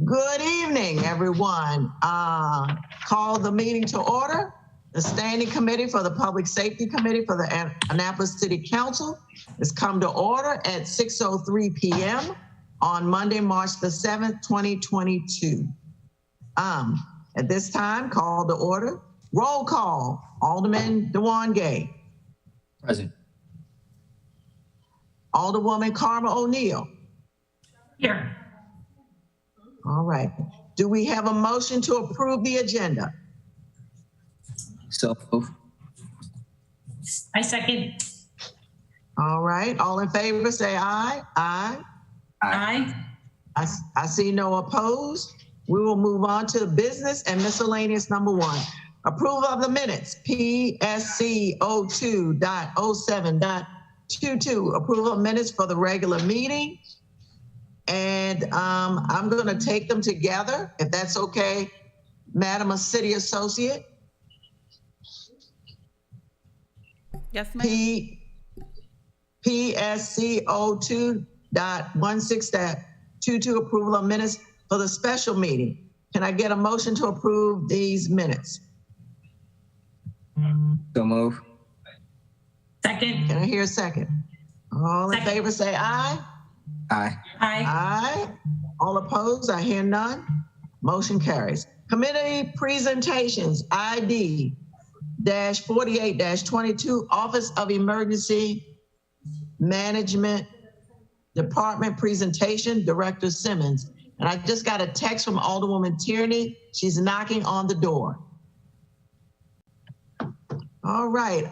Good evening, everyone. Call the meeting to order. The Standing Committee for the Public Safety Committee for the Annapolis City Council has come to order at 6:03 p.m. on Monday, March the 7th, 2022. At this time, call to order. Roll call. Alderman Dewan Gay. Present. Alderwoman Karma O'Neill. Here. All right. Do we have a motion to approve the agenda? So move. I second. All right. All in favor, say aye. Aye. Aye. I see no opposed. We will move on to business and miscellaneous number 1. Approval of the minutes, PSC 02.07.22. Approval of minutes for the regular meeting. And I'm going to take them together, if that's okay, Madam City Associate. Yes, ma'am. PSC 02.16.22, approval of minutes for the special meeting. Can I get a motion to approve these minutes? So move. Second. Can I hear a second? All in favor say aye. Aye. Aye. Aye. All opposed? I hear none. Motion carries. Committee presentations, ID-48-22, Office of Emergency Management Department presentation, Director Simmons. And I just got a text from Alderwoman Tierney. She's knocking on the door. All right.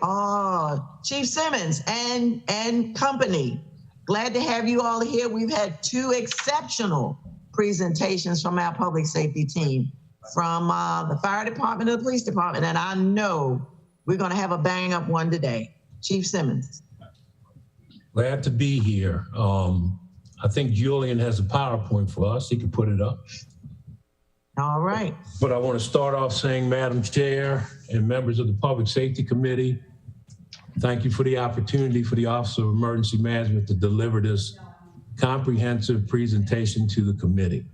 Chief Simmons and company. Glad to have you all here. We've had 2 exceptional presentations from our public safety team, from the fire department and the police department, and I know we're going to have a bang up one today. Chief Simmons. Glad to be here. I think Julian has a PowerPoint for us. He can put it up. All right. But I want to start off saying, Madam Chair and members of the Public Safety Committee, thank you for the opportunity for the Office of Emergency Management to deliver this comprehensive presentation to the committee.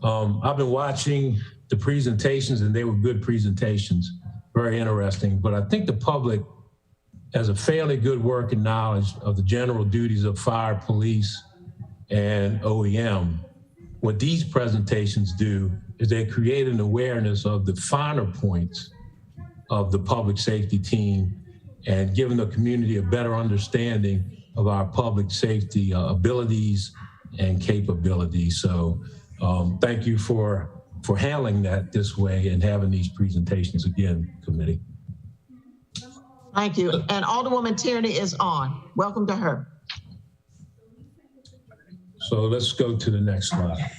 I've been watching the presentations and they were good presentations, very interesting, but I think the public has a fairly good working knowledge of the general duties of fire, police, and OEM. What these presentations do is they create an awareness of the finer points of the public safety team and giving the community a better understanding of our public safety abilities and capabilities. So thank you for handling that this way and having these presentations again, committee. Thank you. And Alderwoman Tierney is on. Welcome to her. So let's go to the next slide.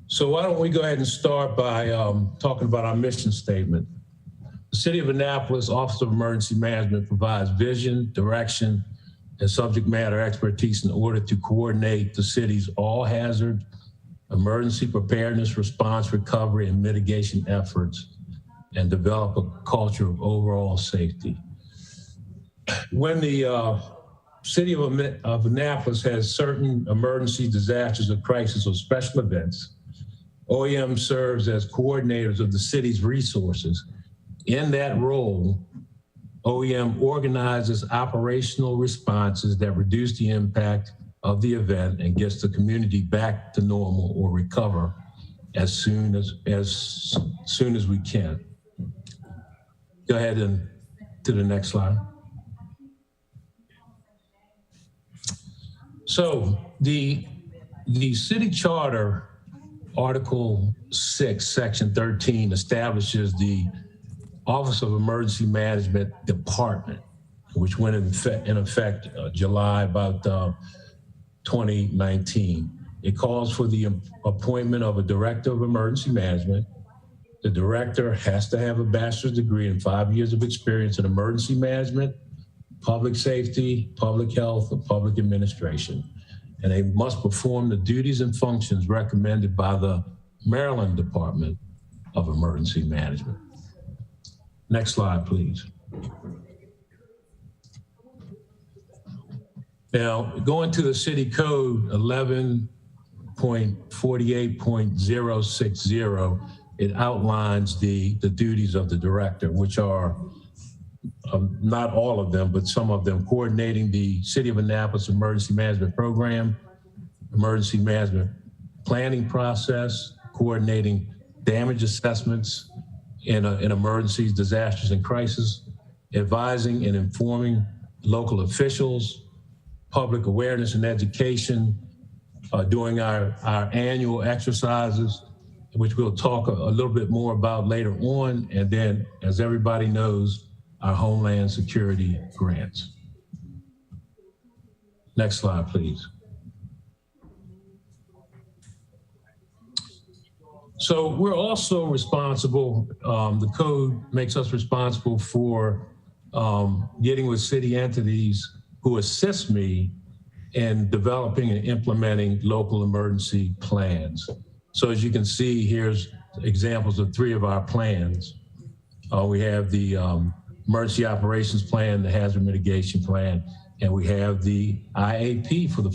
So why don't we go ahead and start by talking about our mission statement. The City of Annapolis Office of Emergency Management provides vision, direction, and subject matter expertise in order to coordinate the city's all-hazard emergency preparedness, response, recovery, and mitigation efforts and develop a culture of overall safety. When the City of Annapolis has certain emergency disasters or crisis or special events, OEM serves as coordinators of the city's resources. In that role, OEM organizes operational responses that reduce the impact of the event and gets the community back to normal or recover as soon as we can. Go ahead and to the next slide. So the city charter, Article 6, Section 13, establishes the Office of Emergency Management Department, which went in effect July about 2019. It calls for the appointment of a director of emergency management. The director has to have a bachelor's degree and 5 years of experience in emergency management, public safety, public health, or public administration. And they must perform the duties and functions recommended by the Maryland Department of Emergency Management. Next slide, please. Now, going to the city code 11.48.060, it outlines the duties of the director, which are not all of them, but some of them: coordinating the City of Annapolis Emergency Management Program, emergency management planning process, coordinating damage assessments in emergencies, disasters, and crisis, advising and informing local officials, public awareness and education, doing our annual exercises, which we'll talk a little bit more about later on. And then, as everybody knows, our Homeland Security grants. Next slide, please. So we're also responsible, the code makes us responsible for getting with city entities who assist me in developing and implementing local emergency plans. So as you can see, here's examples of 3 of our plans. We have the Emergency Operations Plan, the Hazard Mitigation Plan, and we have the IAP for the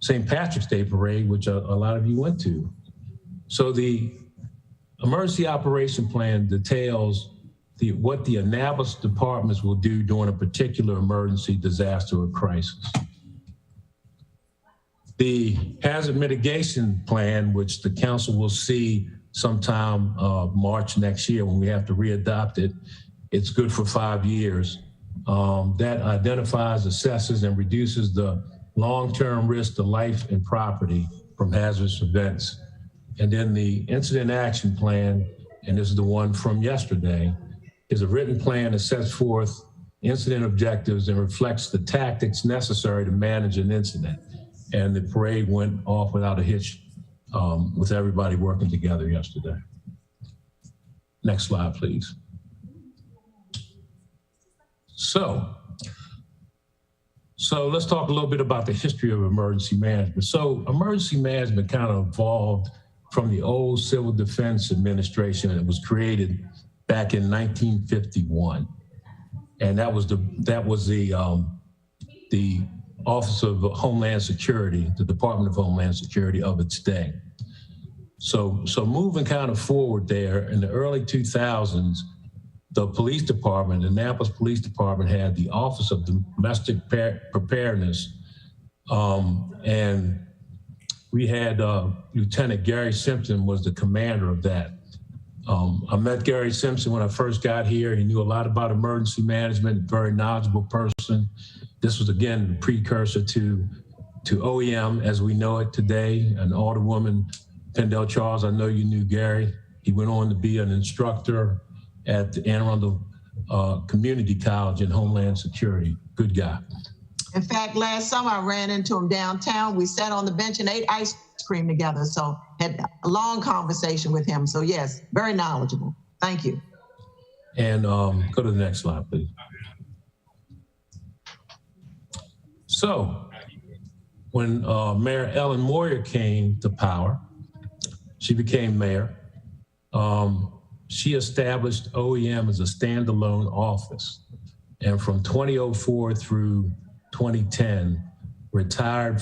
St. Patrick's Day Parade, which a lot of you went to. So the Emergency Operation Plan details what the Annapolis departments will do during a particular emergency, disaster, or crisis. The Hazard Mitigation Plan, which the council will see sometime March next year when we have to re-adopt it, it's good for 5 years. That identifies, assesses, and reduces the long-term risk to life and property from hazardous events. And then the Incident Action Plan, and this is the one from yesterday, is a written plan that sets forth incident objectives and reflects the tactics necessary to manage an incident. And the parade went off without a hitch with everybody working together yesterday. Next slide, please. So let's talk a little bit about the history of emergency management. So emergency management kind of evolved from the old Civil Defense Administration. It was created back in 1951. And that was the Office of Homeland Security, the Department of Homeland Security of its day. So moving kind of forward there, in the early 2000s, the police department, the Annapolis Police Department, had the Office of Domestic Preparedness, and we had Lieutenant Gary Simpson was the commander of that. I met Gary Simpson when I first got here. He knew a lot about emergency management, very knowledgeable person. This was, again, the precursor to OEM as we know it today. And Alderwoman Pendel Charles, I know you knew Gary. He went on to be an instructor at the Anne Arundel Community College in Homeland Security. Good guy. In fact, last summer I ran into him downtown. We sat on the bench and ate ice cream together. So had a long conversation with him. So yes, very knowledgeable. Thank you. And go to the next slide, please. So when Mayor Ellen Moyer came to power, she became mayor. She established OEM as a standalone office. And from 2004 through 2010, retired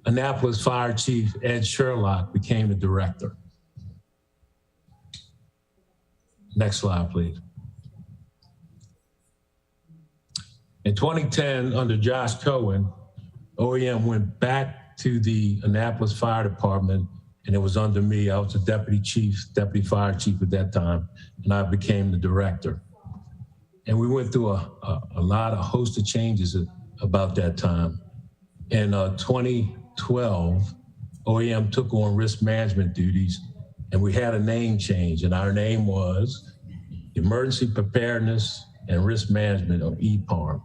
Annapolis Fire Chief Ed Sherlock became the director. Next slide, please. In 2010, under Josh Cohen, OEM went back to the Annapolis Fire Department, and it was under me. I was the deputy fire chief at that time, and I became the director. And we went through a host of changes about that time. In 2012, OEM took on risk management duties, and we had a name change, and our name was Emergency Preparedness and Risk Management, or EPARM.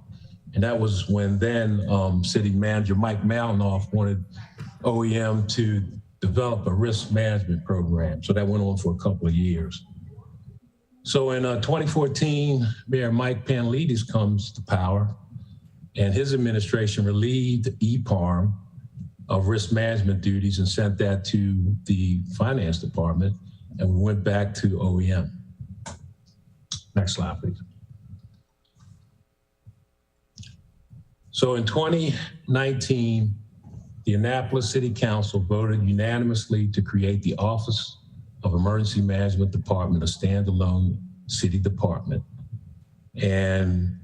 And that was when then City Manager Mike Malinoff wanted OEM to develop a risk management program. So that went on for a couple of years. So in 2014, Mayor Mike Panlidis comes to power, and his administration relieved EPARM of risk management duties and sent that to the finance department, and we went back to OEM. Next slide, please. So in 2019, the Annapolis City Council voted unanimously to create the Office of Emergency Management Department, a standalone city department. And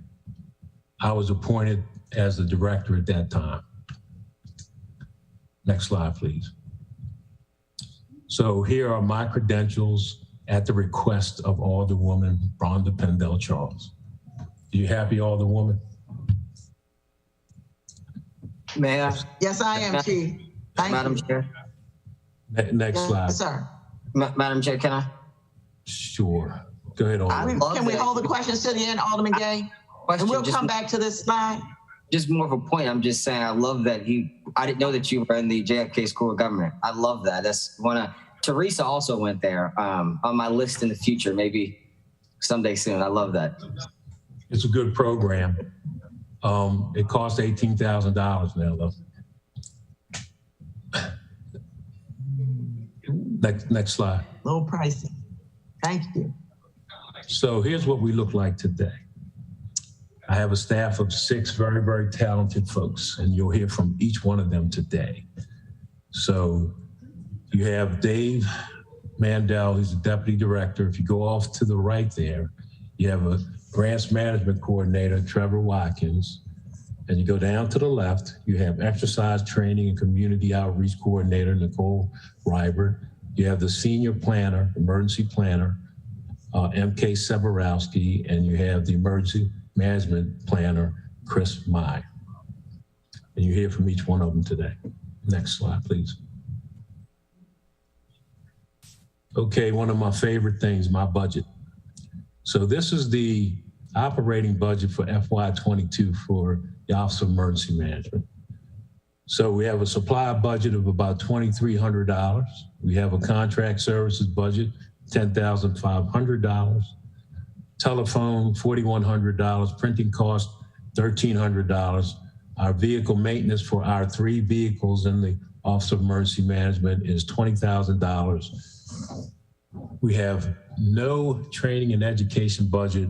I was appointed as the director at that time. Next slide, please. So here are my credentials at the request of Alderwoman Rhonda Pendell Charles. Are you happy, Alderwoman? May I? Yes, I am, Chief. Thank Madam you. Chair? Next slide. Yes, sir. Madam Chair, can I? Sure. Go ahead, Alderwoman. Can we hold the questions to the end, Alderman Gay? And we'll come back to this slide. Just more of a point. I'm just saying, I love that I didn't know that you were in the JFK School of Government. I love that. That's Teresa also went there on my list in the future, maybe someday soon. I love that. It's a good program. It costs $18,000 now, though. Next slide. A little pricey. Thank you. So here's what we look like today. I have a staff of 6 very, very talented folks, and you'll hear from each one of them today. So you have Dave Mandel, who's the deputy director. If you go off to the right there, you have a grants management coordinator, Trevor Watkins. And you go down to the left, you have exercise training and community outreach coordinator, Nicole Rybert. You have the senior planner, emergency planner, MK Seborowski, and you have the emergency management planner, Chris Mai. And you hear from each one of them today. Next slide, please. Okay, one of my favorite things, my budget. So this is the operating budget for FY22 for the Office of Emergency Management. So we have a supply budget of about $2,300. We have a contract services budget, $10,500. Telephone, $4,100. Printing cost, $1,300. Our vehicle maintenance for our 3 vehicles in the Office of Emergency Management is $20,000. We have no training and education budget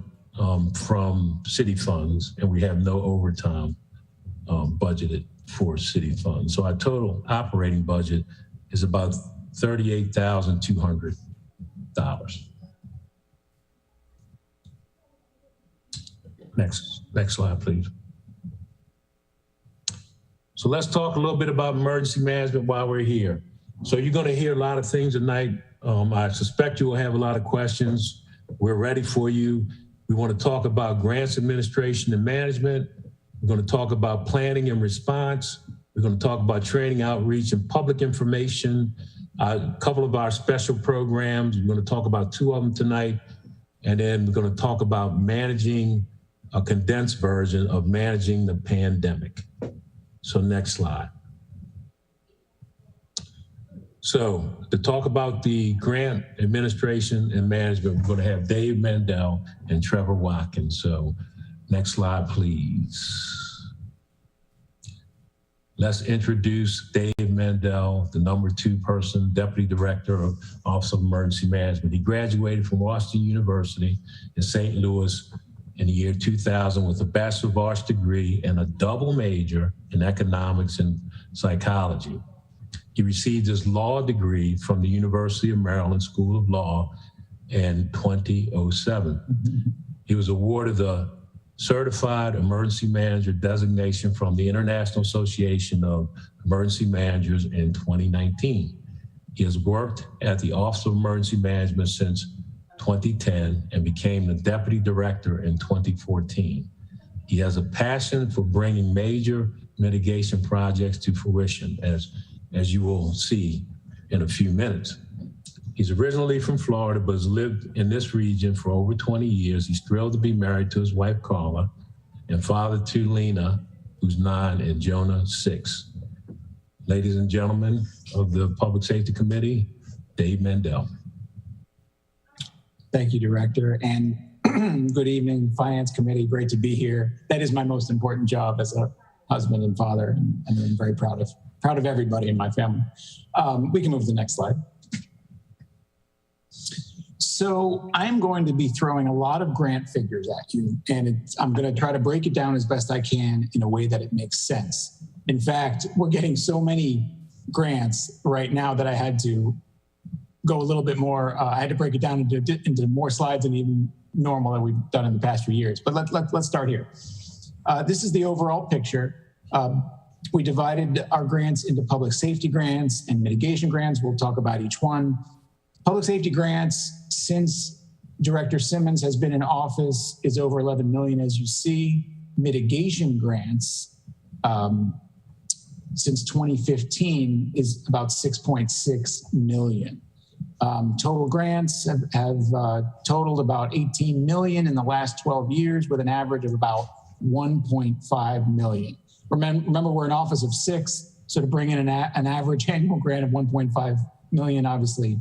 from city funds, and we have no overtime budgeted for city funds. So our total operating budget is about $38,200. Next slide, please. So let's talk a little bit about emergency management while we're here. So you're going to hear a lot of things tonight. I suspect you will have a lot of questions. We're ready for you. We want to talk about grants administration and management. We're going to talk about planning and response. We're going to talk about training, outreach, and public information. A couple of our special programs. We're going to talk about 2 of them tonight. And then we're going to talk about managing a condensed version of managing the pandemic. So next slide. So to talk about the grant administration and management, we're going to have Dave Mandel and Trevor Watkins. So next slide, please. Let's introduce Dave Mandel, the #2 person, Deputy Director of Office of Emergency Management. He graduated from Washington University in St. Louis in the year 2000 with a Bachelor of Arts degree and a double major in economics and psychology. He received his law degree from the University of Maryland School of Law in 2007. He was awarded the Certified Emergency Manager designation from the International Association of Emergency Managers in 2019. He has worked at the Office of Emergency Management since 2010 and became the Deputy Director in 2014. He has a passion for bringing major mitigation projects to fruition, as you will see in a few minutes. He's originally from Florida, but has lived in this region for over 20 years. He's thrilled to be married to his wife, Carla, and father to Lena, who's 9, and Jonah, 6. Ladies and gentlemen of the Public Safety Committee, Dave Mandel. Thank you, Director. And good evening, Finance Committee. Great to be here. That is my most important job as a husband and father, and I'm very proud of everybody in my family. We can move to the next slide. So I'm going to be throwing a lot of grant figures at you, and I'm going to try to break it down as best I can in a way that it makes sense. In fact, we're getting so many grants right now that I had to go a little bit more. I had to break it down into more slides than even normal that we've done in the past few years. But let's start here. This is the overall picture. We divided our grants into public safety grants and mitigation grants. We'll talk about each one. Public safety grants, since Director Simmons has been in office, is over 11 million, as you see. Mitigation grants, since 2015, is about 6.6 million. Total grants have totaled about 18 million in the last 12 years, with an average of about 1.5 million. Remember, we're an office of 6, so to bring in an average annual grant of 1.5 million obviously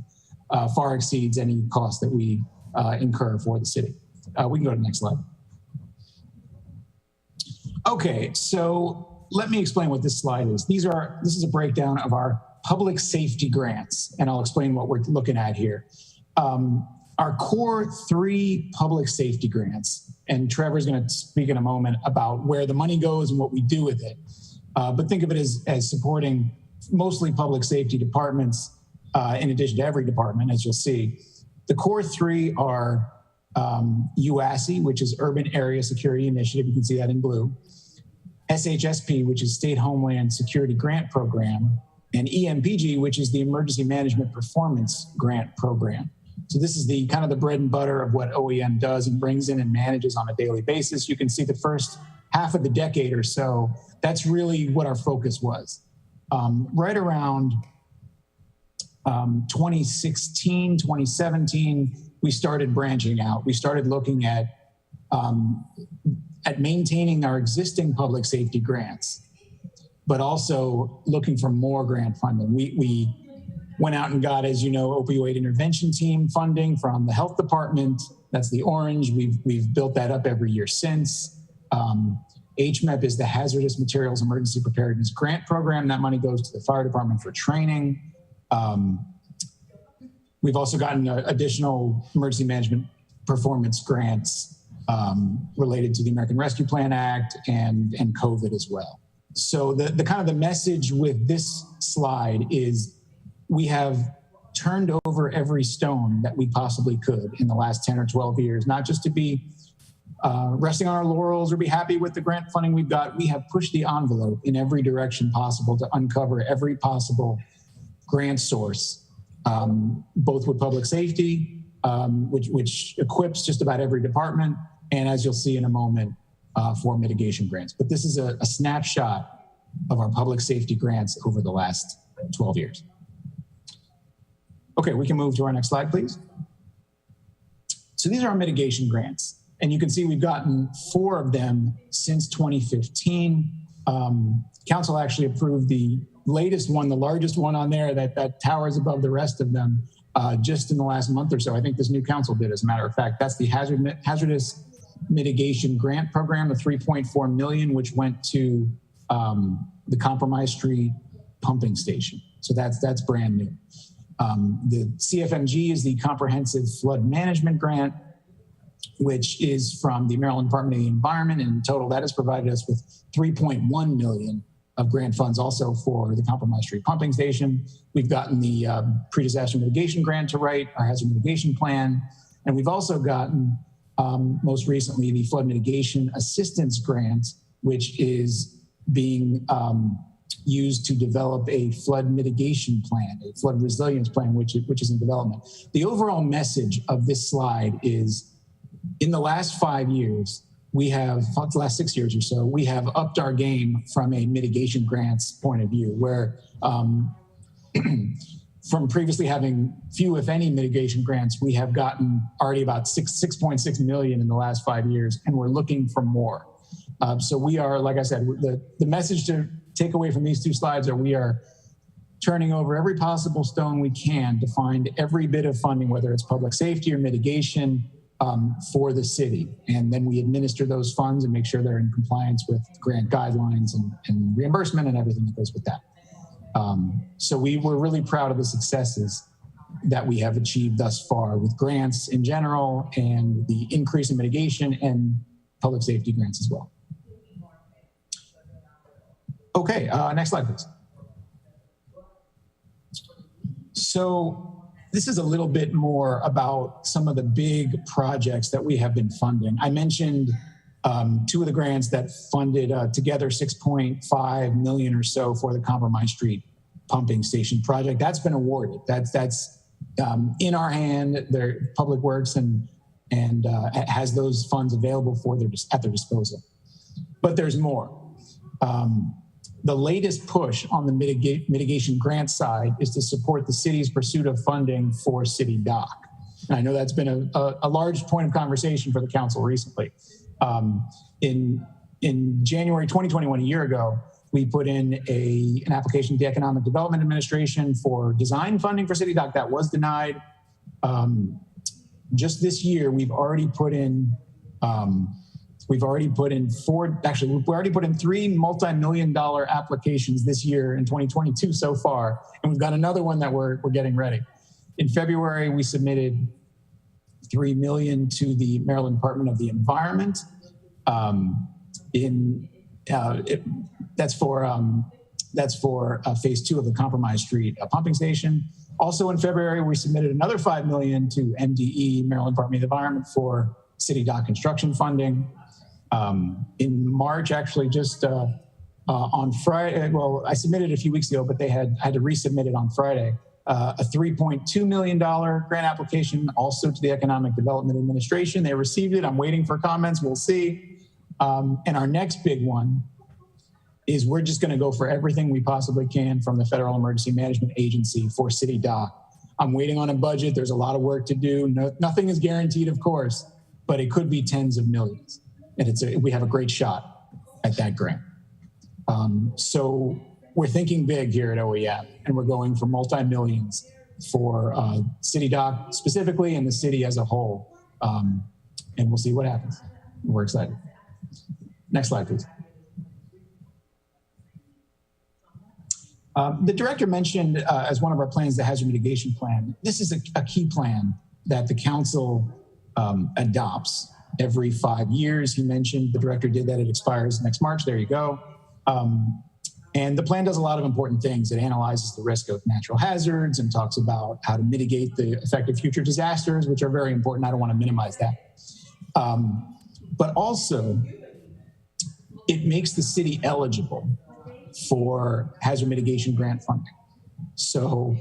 far exceeds any cost that we incur for the city. We can go to the next slide. Okay, so let me explain what this slide is. This is a breakdown of our public safety grants, and I'll explain what we're looking at here. Our core 3 public safety grants, and Trevor's going to speak in a moment about where the money goes and what we do with it. But think of it as supporting mostly public safety departments, in addition to every department, as you'll see. The core 3 are UASI, which is Urban Area Security Initiative. You can see that in blue. SHSP, which is State Homeland Security Grant Program, and EMPG, which is the Emergency Management Performance Grant Program. So this is the kind of the bread and butter of what OEM does and brings in and manages on a daily basis. You can see the first half of the decade or so, that's really what our focus was. Right around 2016, 2017, we started branching out. We started looking at maintaining our existing public safety grants, but also looking for more grant funding. We went out and got, as you know, opioid intervention team funding from the health department. That's the orange. We've built that up every year since. HMEP is the Hazardous Materials Emergency Preparedness Grant Program. That money goes to the fire department for training. We've also gotten additional emergency management performance grants related to the American Rescue Plan Act and COVID as well. So the kind of the message with this slide is we have turned over every stone that we possibly could in the last 10 or 12 years, not just to be resting on our laurels or be happy with the grant funding we've got. We have pushed the envelope in every direction possible to uncover every possible grant source, both with public safety, which equips just about every department, and as you'll see in a moment, for mitigation grants. But this is a snapshot of our public safety grants over the last 12 years. Okay, we can move to our next slide, please. So these are our mitigation grants. And you can see we've gotten 4 of them since 2015. Council actually approved the latest one, the largest one on there that towers above the rest of them just in the last month or so. I think this new council did, as a matter of fact. That's the Hazardous Mitigation Grant Program, the $3.4 million, which went to the Compromise Street pumping station. So that's brand new. The CFMG is the Comprehensive Flood Management Grant, which is from the Maryland Department of the Environment. And in total, that has provided us with $3.1 million of grant funds also for the Compromise Street pumping station. We've gotten the pre-disaster mitigation grant to write, our hazard mitigation plan. And we've also gotten, most recently, the flood mitigation assistance grant, which is being used to develop a flood mitigation plan, a flood resilience plan, which is in development. The overall message of this slide is, in the last 5 years, the last 6 years or so, we have upped our game from a mitigation grants point of view, where from previously having few, if any, mitigation grants, we have gotten already about 6.6 million in the last 5 years, and we're looking for more. So we are, like I said, the message to take away from these 2 slides are we are turning over every possible stone we can to find every bit of funding, whether it's public safety or mitigation, for the city. And then we administer those funds and make sure they're in compliance with grant guidelines and reimbursement and everything that goes with that. So we were really proud of the successes that we have achieved thus far with grants in general and the increase in mitigation and public safety grants as well. Okay, next slide, please. So this is a little bit more about some of the big projects that we have been funding. I mentioned two of the grants that funded together $6.5 million or so for the Compromise Street pumping station project. That's been awarded. That's in our hand. Their Public Works and has those funds available at their disposal. But there's more. The latest push on the mitigation grant side is to support the city's pursuit of funding for City Dock. And I know that's been a large point of conversation for the council recently. In January 2021, a year ago, we put in an application to the Economic Development Administration for design funding for City Dock. That was denied. Just this year, we've already put in three multi-million-dollar applications this year in 2022 so far, and we've got another one that we're getting ready. In February, we submitted $3 million to the Maryland Department of the Environment. That's for phase 2 of the Compromise Street pumping station. Also in February, we submitted another $5 million to MDE, Maryland Department of the Environment, for City Dock construction funding. In March, actually, just on Friday, well, I submitted a few weeks ago, but I had to resubmit it on Friday. A $3.2 million grant application also to the Economic Development Administration. They received it. I'm waiting for comments. We'll see. And our next big one is we're just going to go for everything we possibly can from the Federal Emergency Management Agency for City Dock. I'm waiting on a budget. There's a lot of work to do. Nothing is guaranteed, of course, but it could be tens of millions. And we have a great shot at that grant. So we're thinking big here at OEM, and we're going for multi-millions for City Dock specifically and the city as a whole. And we'll see what happens. We're excited. Next slide, please. The director mentioned as one of our plans, the Hazard Mitigation Plan. This is a key plan that the council adopts every 5 years. He mentioned the director did that. It expires next March. There you go. And the plan does a lot of important things. It analyzes the risk of natural hazards and talks about how to mitigate the effect of future disasters, which are very important. I don't want to minimize that. But also, it makes the city eligible for hazard mitigation grant funding. So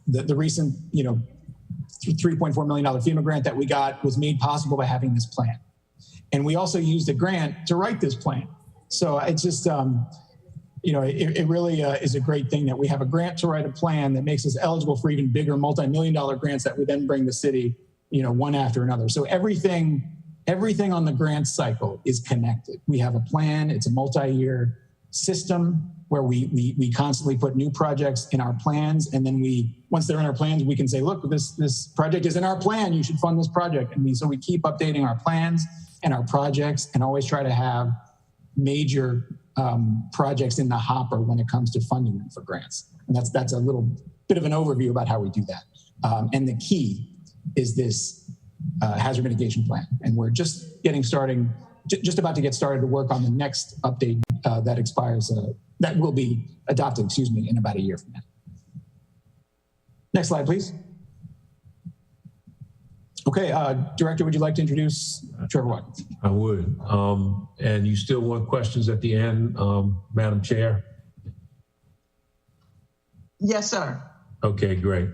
the recent, $3.4 million FEMA grant that we got was made possible by having this plan. And we also used a grant to write this plan. So it's just, it really is a great thing that we have a grant to write a plan that makes us eligible for even bigger multi-million-dollar grants that we then bring the city, one after another. So everything on the grant cycle is connected. We have a plan. It's a multi-year system where we constantly put new projects in our plans. And then once they're in our plans, we can say, look, this project is in our plan. You should fund this project. And so we keep updating our plans and our projects and always try to have major projects in the hopper when it comes to funding them for grants. And that's a little bit of an overview about how we do that. And the key is this hazard mitigation plan. And we're just about to get started to work on the next update that expires, that will be adopted, in about a year from now. Next slide, please. Okay, Director, would you like to introduce Trevor Watkins? I would. And you still want questions at the end, Madam Chair? Yes, sir. Okay, great.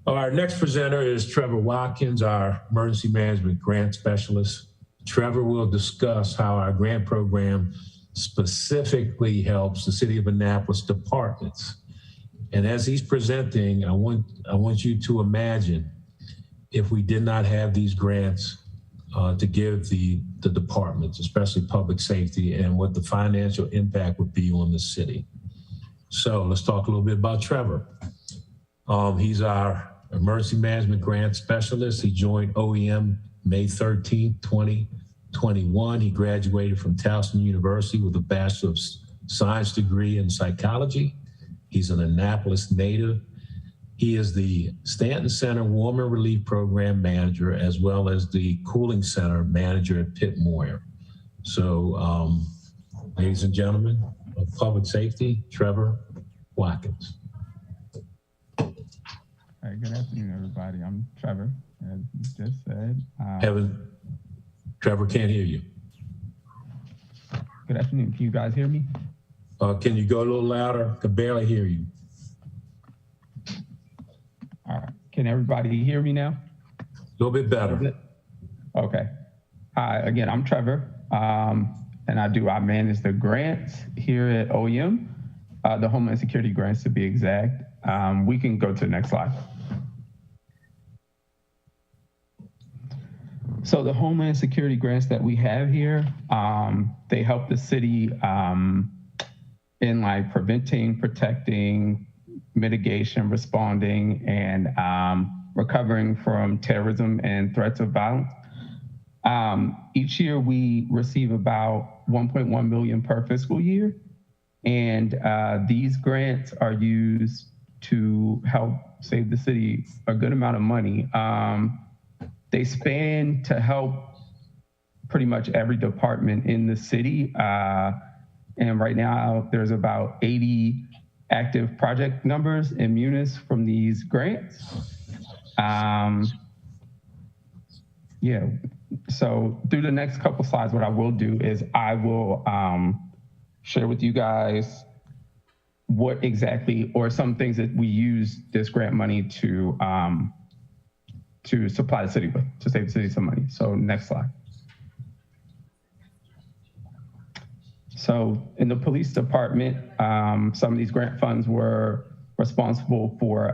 Our next presenter is Trevor Watkins, our Emergency Management Grant Specialist. Trevor will discuss how our grant program specifically helps the City of Annapolis departments. And as he's presenting, I want you to imagine if we did not have these grants to give the departments, especially public safety, and what the financial impact would be on the city. So let's talk a little bit about Trevor. He's our Emergency Management Grant Specialist. He joined OEM May 13, 2021. He graduated from Towson University with a Bachelor of Science degree in psychology. He's an Annapolis native. He is the Stanton Center Warm and Relief Program Manager, as well as the Cooling Center Manager at Pitt Moyer. So, ladies and gentlemen of Public Safety, Trevor Watkins. All right, good afternoon, everybody. I'm Trevor, as you just said. Trevor can't hear you. Good afternoon. Can you guys hear me? Can you go a little louder? I can barely hear you. All right. Can everybody hear me now? A little bit better. Okay. Hi, again, I'm Trevor, and I manage the grants here at OEM, the Homeland Security grants to be exact. We can go to the next slide. So the Homeland Security grants that we have here, they help the city in like preventing, protecting, mitigation, responding, and recovering from terrorism and threats of violence. Each year we receive about 1.1 million per fiscal year. And these grants are used to help save the city a good amount of money. They span to help pretty much every department in the city. And right now there's about 80 active project numbers in Munis from these grants. Yeah, so through the next couple slides, what I will do is I will share with you guys what exactly, or some things that we use this grant money to supply the city with, to save the city some money. So next slide. So in the police department, some of these grant funds were responsible for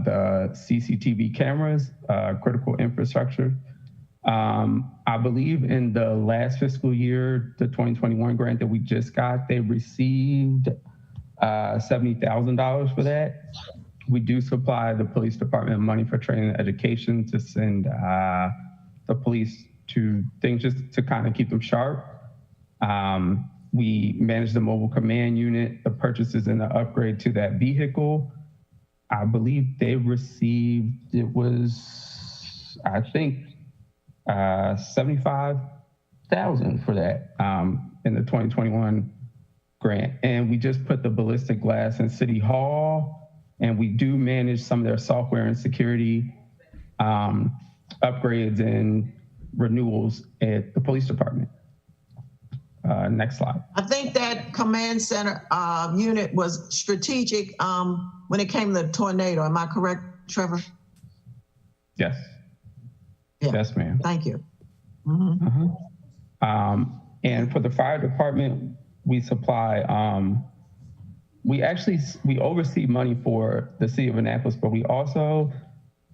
the CCTV cameras, critical infrastructure. I believe in the last fiscal year, the 2021 grant that we just got, they received $70,000 for that. We do supply the police department money for training and education to send the police to things just to kind of keep them sharp. We manage the mobile command unit, the purchases and the upgrade to that vehicle. I believe they received, it was, I think, 75,000 for that in the 2021 grant. And we just put the ballistic glass in City Hall, and we do manage some of their software and security upgrades and renewals at the police department. Next slide. I think that command center unit was strategic when it came to the tornado. Am I correct, Trevor? Yes. Yeah. Yes, ma'am. Thank you. Mm-hmm. And for the fire department, we supply, we oversee money for the city of Annapolis, but we also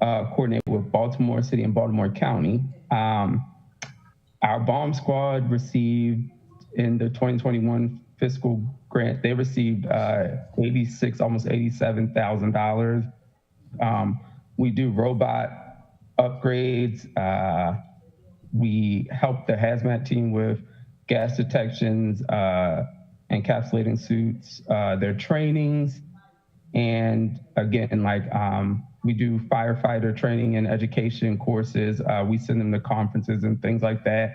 coordinate with Baltimore City and Baltimore County. Our bomb squad received in the 2021 fiscal grant, they received almost $87,000. We do robot upgrades. We help the hazmat team with gas detections, encapsulating suits, their trainings. And again, like we do firefighter training and education courses. We send them to conferences and things like that.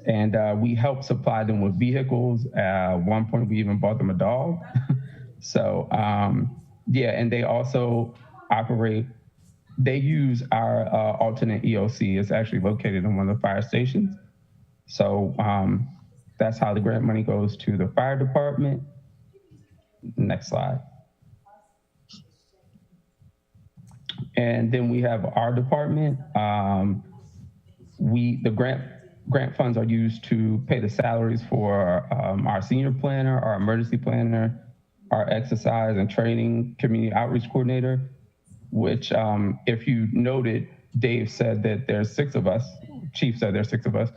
And we help supply them with vehicles. At one point, we even bought them a dog. So yeah, and they also operate, they use our alternate EOC. It's actually located in one of the fire stations. So that's how the grant money goes to the fire department. Next slide. And then we have our department. The grant funds are used to pay the salaries for our senior planner, our emergency planner, our exercise and training community outreach coordinator, which if you noted, Dave said that there's 6 of us, Chief said there's 6 of us.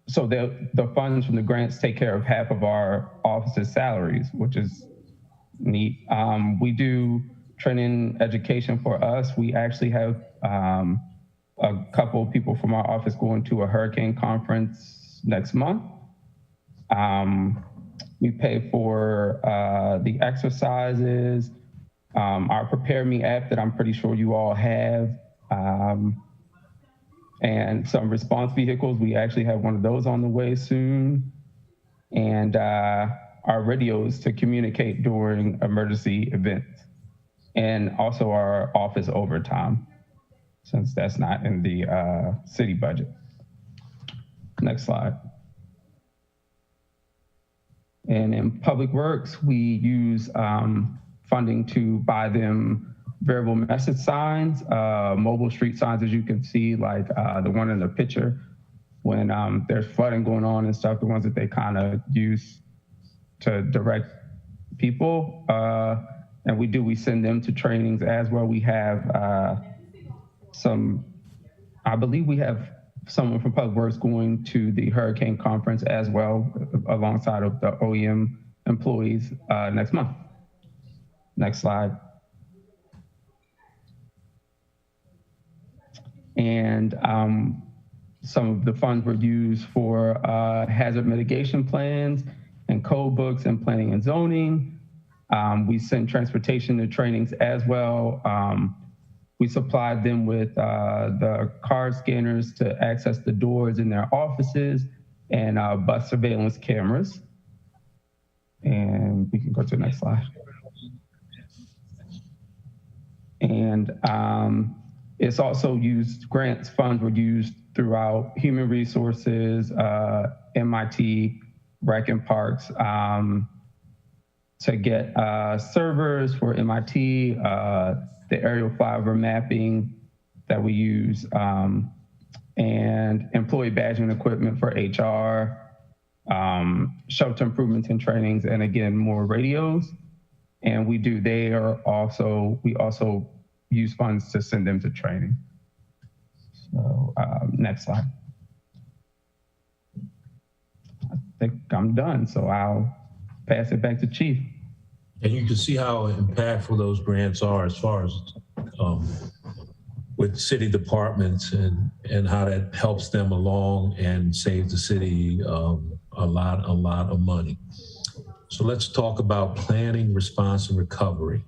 So the funds from the grants take care of half of our officers' salaries, which is neat. We do training education for us. We actually have a couple of people from our office going to a hurricane conference next month. We pay for the exercises. Our Prepare Me app that I'm pretty sure you all have, and some response vehicles. We actually have one of those on the way soon. And our radios to communicate during emergency events. And also our office overtime, since that's not in the city budget. Next slide. And in Public Works, we use funding to buy them variable message signs, mobile street signs, as you can see, like the one in the picture, when there's flooding going on and stuff, the ones that they kind of use to direct people. And we send them to trainings as well. We have I believe we have someone from Public Works going to the hurricane conference as well, alongside of the OEM employees next month. Next slide. And some of the funds were used for hazard mitigation plans and code books and planning and zoning. We sent transportation to trainings as well. We supplied them with the card scanners to access the doors in their offices and bus surveillance cameras. And we can go to the next slide. And it's also used, grants funds were used throughout human resources, MIT, Rec and Parks, to get servers for MIT, the aerial flyover mapping that we use, and employee badging equipment for HR, shelter improvements and trainings, and again, more radios. And we also use funds to send them to training. So next slide. I think I'm done, so I'll pass it back to Chief. And you can see how impactful those grants are as far as with city departments and how that helps them along and saves the city a lot of money. So let's talk about planning, response, and recovery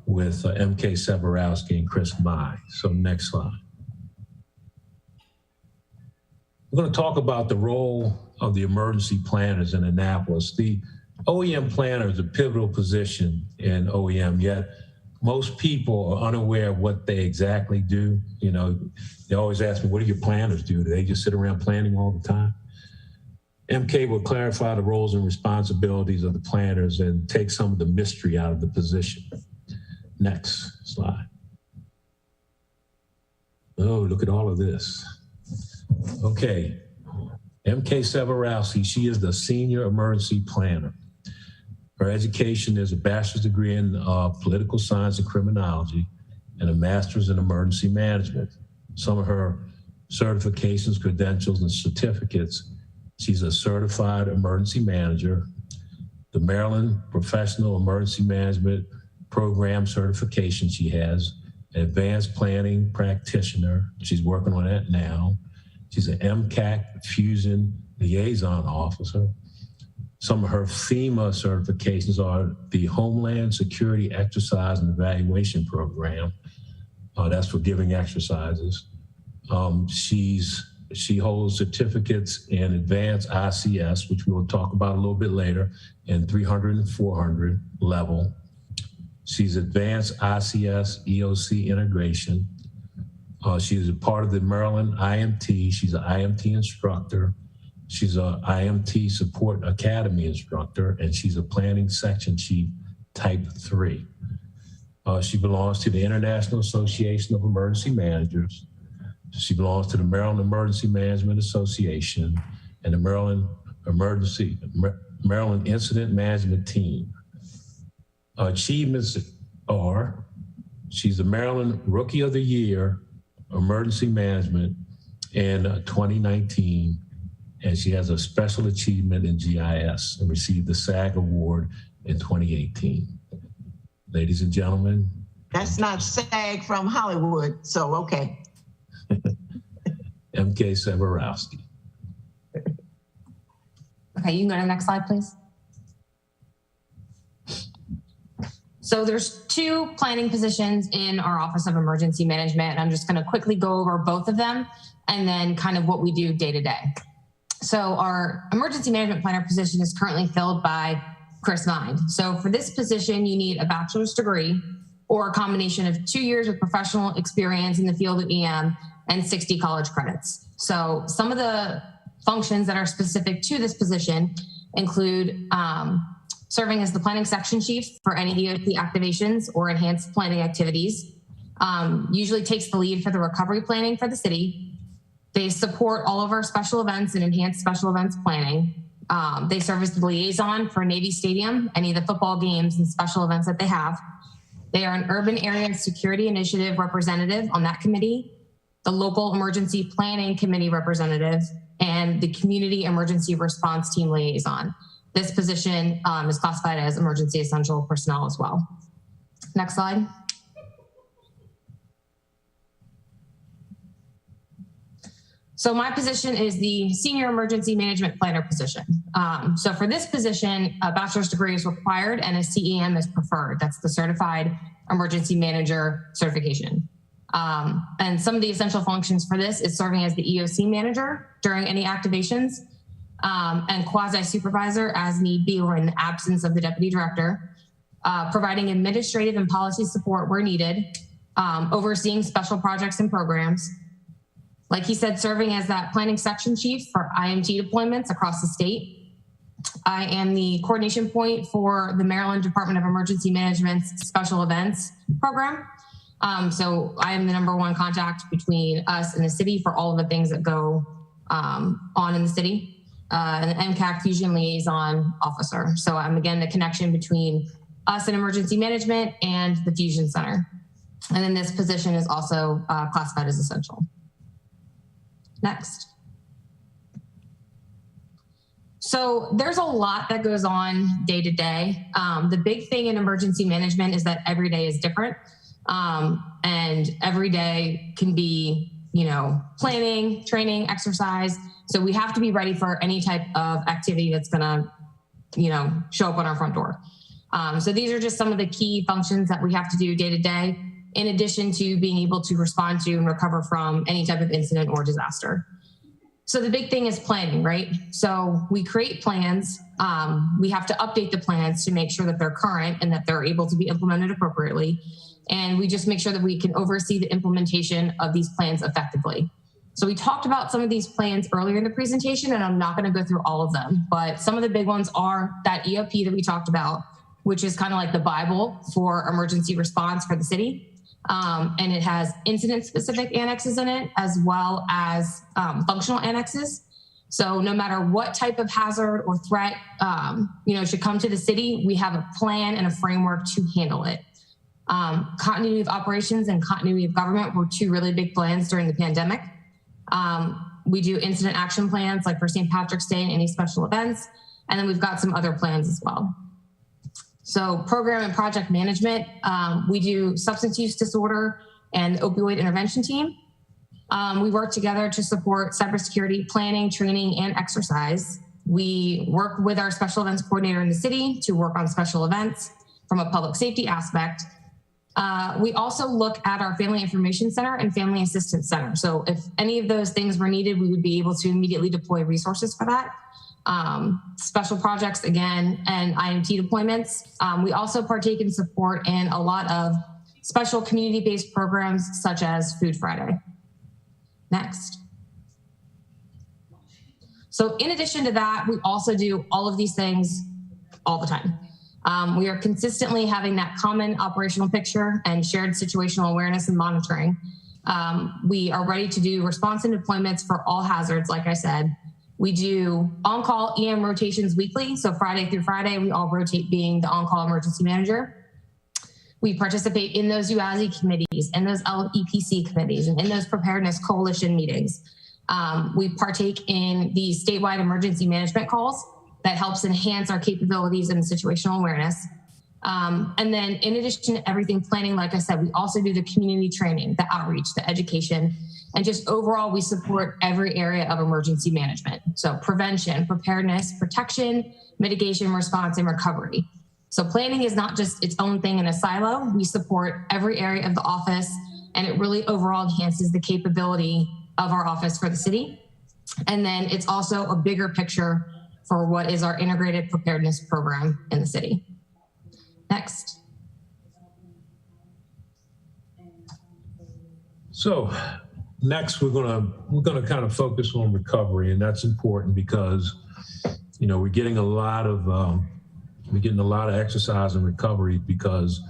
with MK Severowski and Chris Mai. So next slide. We're going to talk about the role of the emergency planners in Annapolis. The OEM planner is a pivotal position in OEM, yet most people are unaware of what they exactly do. You know, they always ask me, what do your planners do? Do they just sit around planning all the time? MK will clarify the roles and responsibilities of the planners and take some of the mystery out of the position. Next slide. Oh, look at all of this. Okay, MK Severowski, she is the senior emergency planner. Her education is a bachelor's degree in political science and criminology and a master's in emergency management. Some of her certifications, credentials, and certificates: she's a certified emergency manager, the Maryland Professional Emergency Management Program certification she has, an advanced planning practitioner. She's working on that now. She's an MCAC Fusion Liaison Officer. Some of her FEMA certifications are the Homeland Security Exercise and Evaluation Program. That's for giving exercises. She holds certificates in advanced ICS, which we will talk about a little bit later, in 300 and 400 level. She's advanced ICS EOC integration. She's a part of the Maryland IMT. She's an IMT instructor. She's an IMT Support Academy instructor, and she's a planning section chief type 3. She belongs to the International Association of Emergency Managers. She belongs to the Maryland Emergency Management Association and the Maryland Incident Management Team. Achievements are, she's the Maryland Rookie of the Year, Emergency Management in 2019, and she has a special achievement in GIS and received the SAG Award in 2018. Ladies and gentlemen. That's not SAG from Hollywood, so okay. MK Severowski. Okay, you can go to the next slide, please. So there's 2 planning positions in our Office of Emergency Management, and I'm just going to quickly go over both of them and then kind of what we do day to day. So our emergency management planner position is currently filled by Chris Mind. So for this position, you need a bachelor's degree or a combination of 2 years of professional experience in the field of EM and 60 college credits. So some of the functions that are specific to this position include serving as the planning section chief for any EOP activations or enhanced planning activities, usually takes the lead for the recovery planning for the city. They support all of our special events and enhanced special events planning. They serve as the liaison for Navy Stadium, any of the football games and special events that they have. They are an urban area security initiative representative on that committee, the local emergency planning committee representative, and the community emergency response team liaison. This position is classified as emergency essential personnel as well. Next slide. So my position is the senior emergency management planner position. So for this position, a bachelor's degree is required and a CEM is preferred. That's the certified emergency manager certification. And some of the essential functions for this is serving as the EOC manager during any activations, and quasi-supervisor as need be or in the absence of the deputy director, providing administrative and policy support where needed, overseeing special projects and programs. Like he said, serving as that planning section chief for IMT deployments across the state. I am the coordination point for the Maryland Department of Emergency Management's special events program. So I am the #1 contact between us and the city for all of the things that go on in the city. And the MCAC Fusion Liaison Officer. So I'm again the connection between us and emergency management and the Fusion Center. And then this position is also classified as essential. Next. So there's a lot that goes on day to day. The big thing in emergency management is that every day is different. And every day can be, planning, training, exercise. So we have to be ready for any type of activity that's gonna, show up on our front door. So these are just some of the key functions that we have to do day to day, in addition to being able to respond to and recover from any type of incident or disaster. So the big thing is planning, right? So we create plans. We have to update the plans to make sure that they're current and that they're able to be implemented appropriately. And we just make sure that we can oversee the implementation of these plans effectively. So we talked about some of these plans earlier in the presentation, and I'm not going to go through all of them, but some of the big ones are that EOP that we talked about, which is kind of like the Bible for emergency response for the city. And it has incident-specific annexes in it, as well as functional annexes. So no matter what type of hazard or threat, should come to the city, we have a plan and a framework to handle it. Continuity of operations and continuity of government were 2 really big plans during the pandemic. We do incident action plans like for St. Patrick's Day and any special events. And then we've got some other plans as well. So program and project management, we do substance use disorder and opioid intervention team. We work together to support cybersecurity planning, training, and exercise. We work with our special events coordinator in the city to work on special events from a public safety aspect. We also look at our Family Information Center and Family Assistance Center. So if any of those things were needed, we would be able to immediately deploy resources for that. Special projects, again, and IMT deployments. We also partake in support in a lot of special community-based programs such as Food Friday. Next. So in addition to that, we also do all of these things all the time. We are consistently having that common operational picture and shared situational awareness and monitoring. We are ready to do response and deployments for all hazards, like I said. We do on-call EM rotations weekly. So Friday through Friday, we all rotate being the on-call emergency manager. We participate in those UASI committees, in those LEPC committees, and in those preparedness coalition meetings. We partake in the statewide emergency management calls that helps enhance our capabilities and situational awareness. And then in addition to everything planning, like I said, we also do the community training, the outreach, the education, and just overall, we support every area of emergency management. So prevention, preparedness, protection, mitigation, response, and recovery. So planning is not just its own thing in a silo. We support every area of the office, and it really overall enhances the capability of our office for the city. And then it's also a bigger picture for what is our integrated preparedness program in the city. Next. So next, we're gonna kind of focus on recovery, and that's important because, you know, we're getting a lot of exercise in recovery because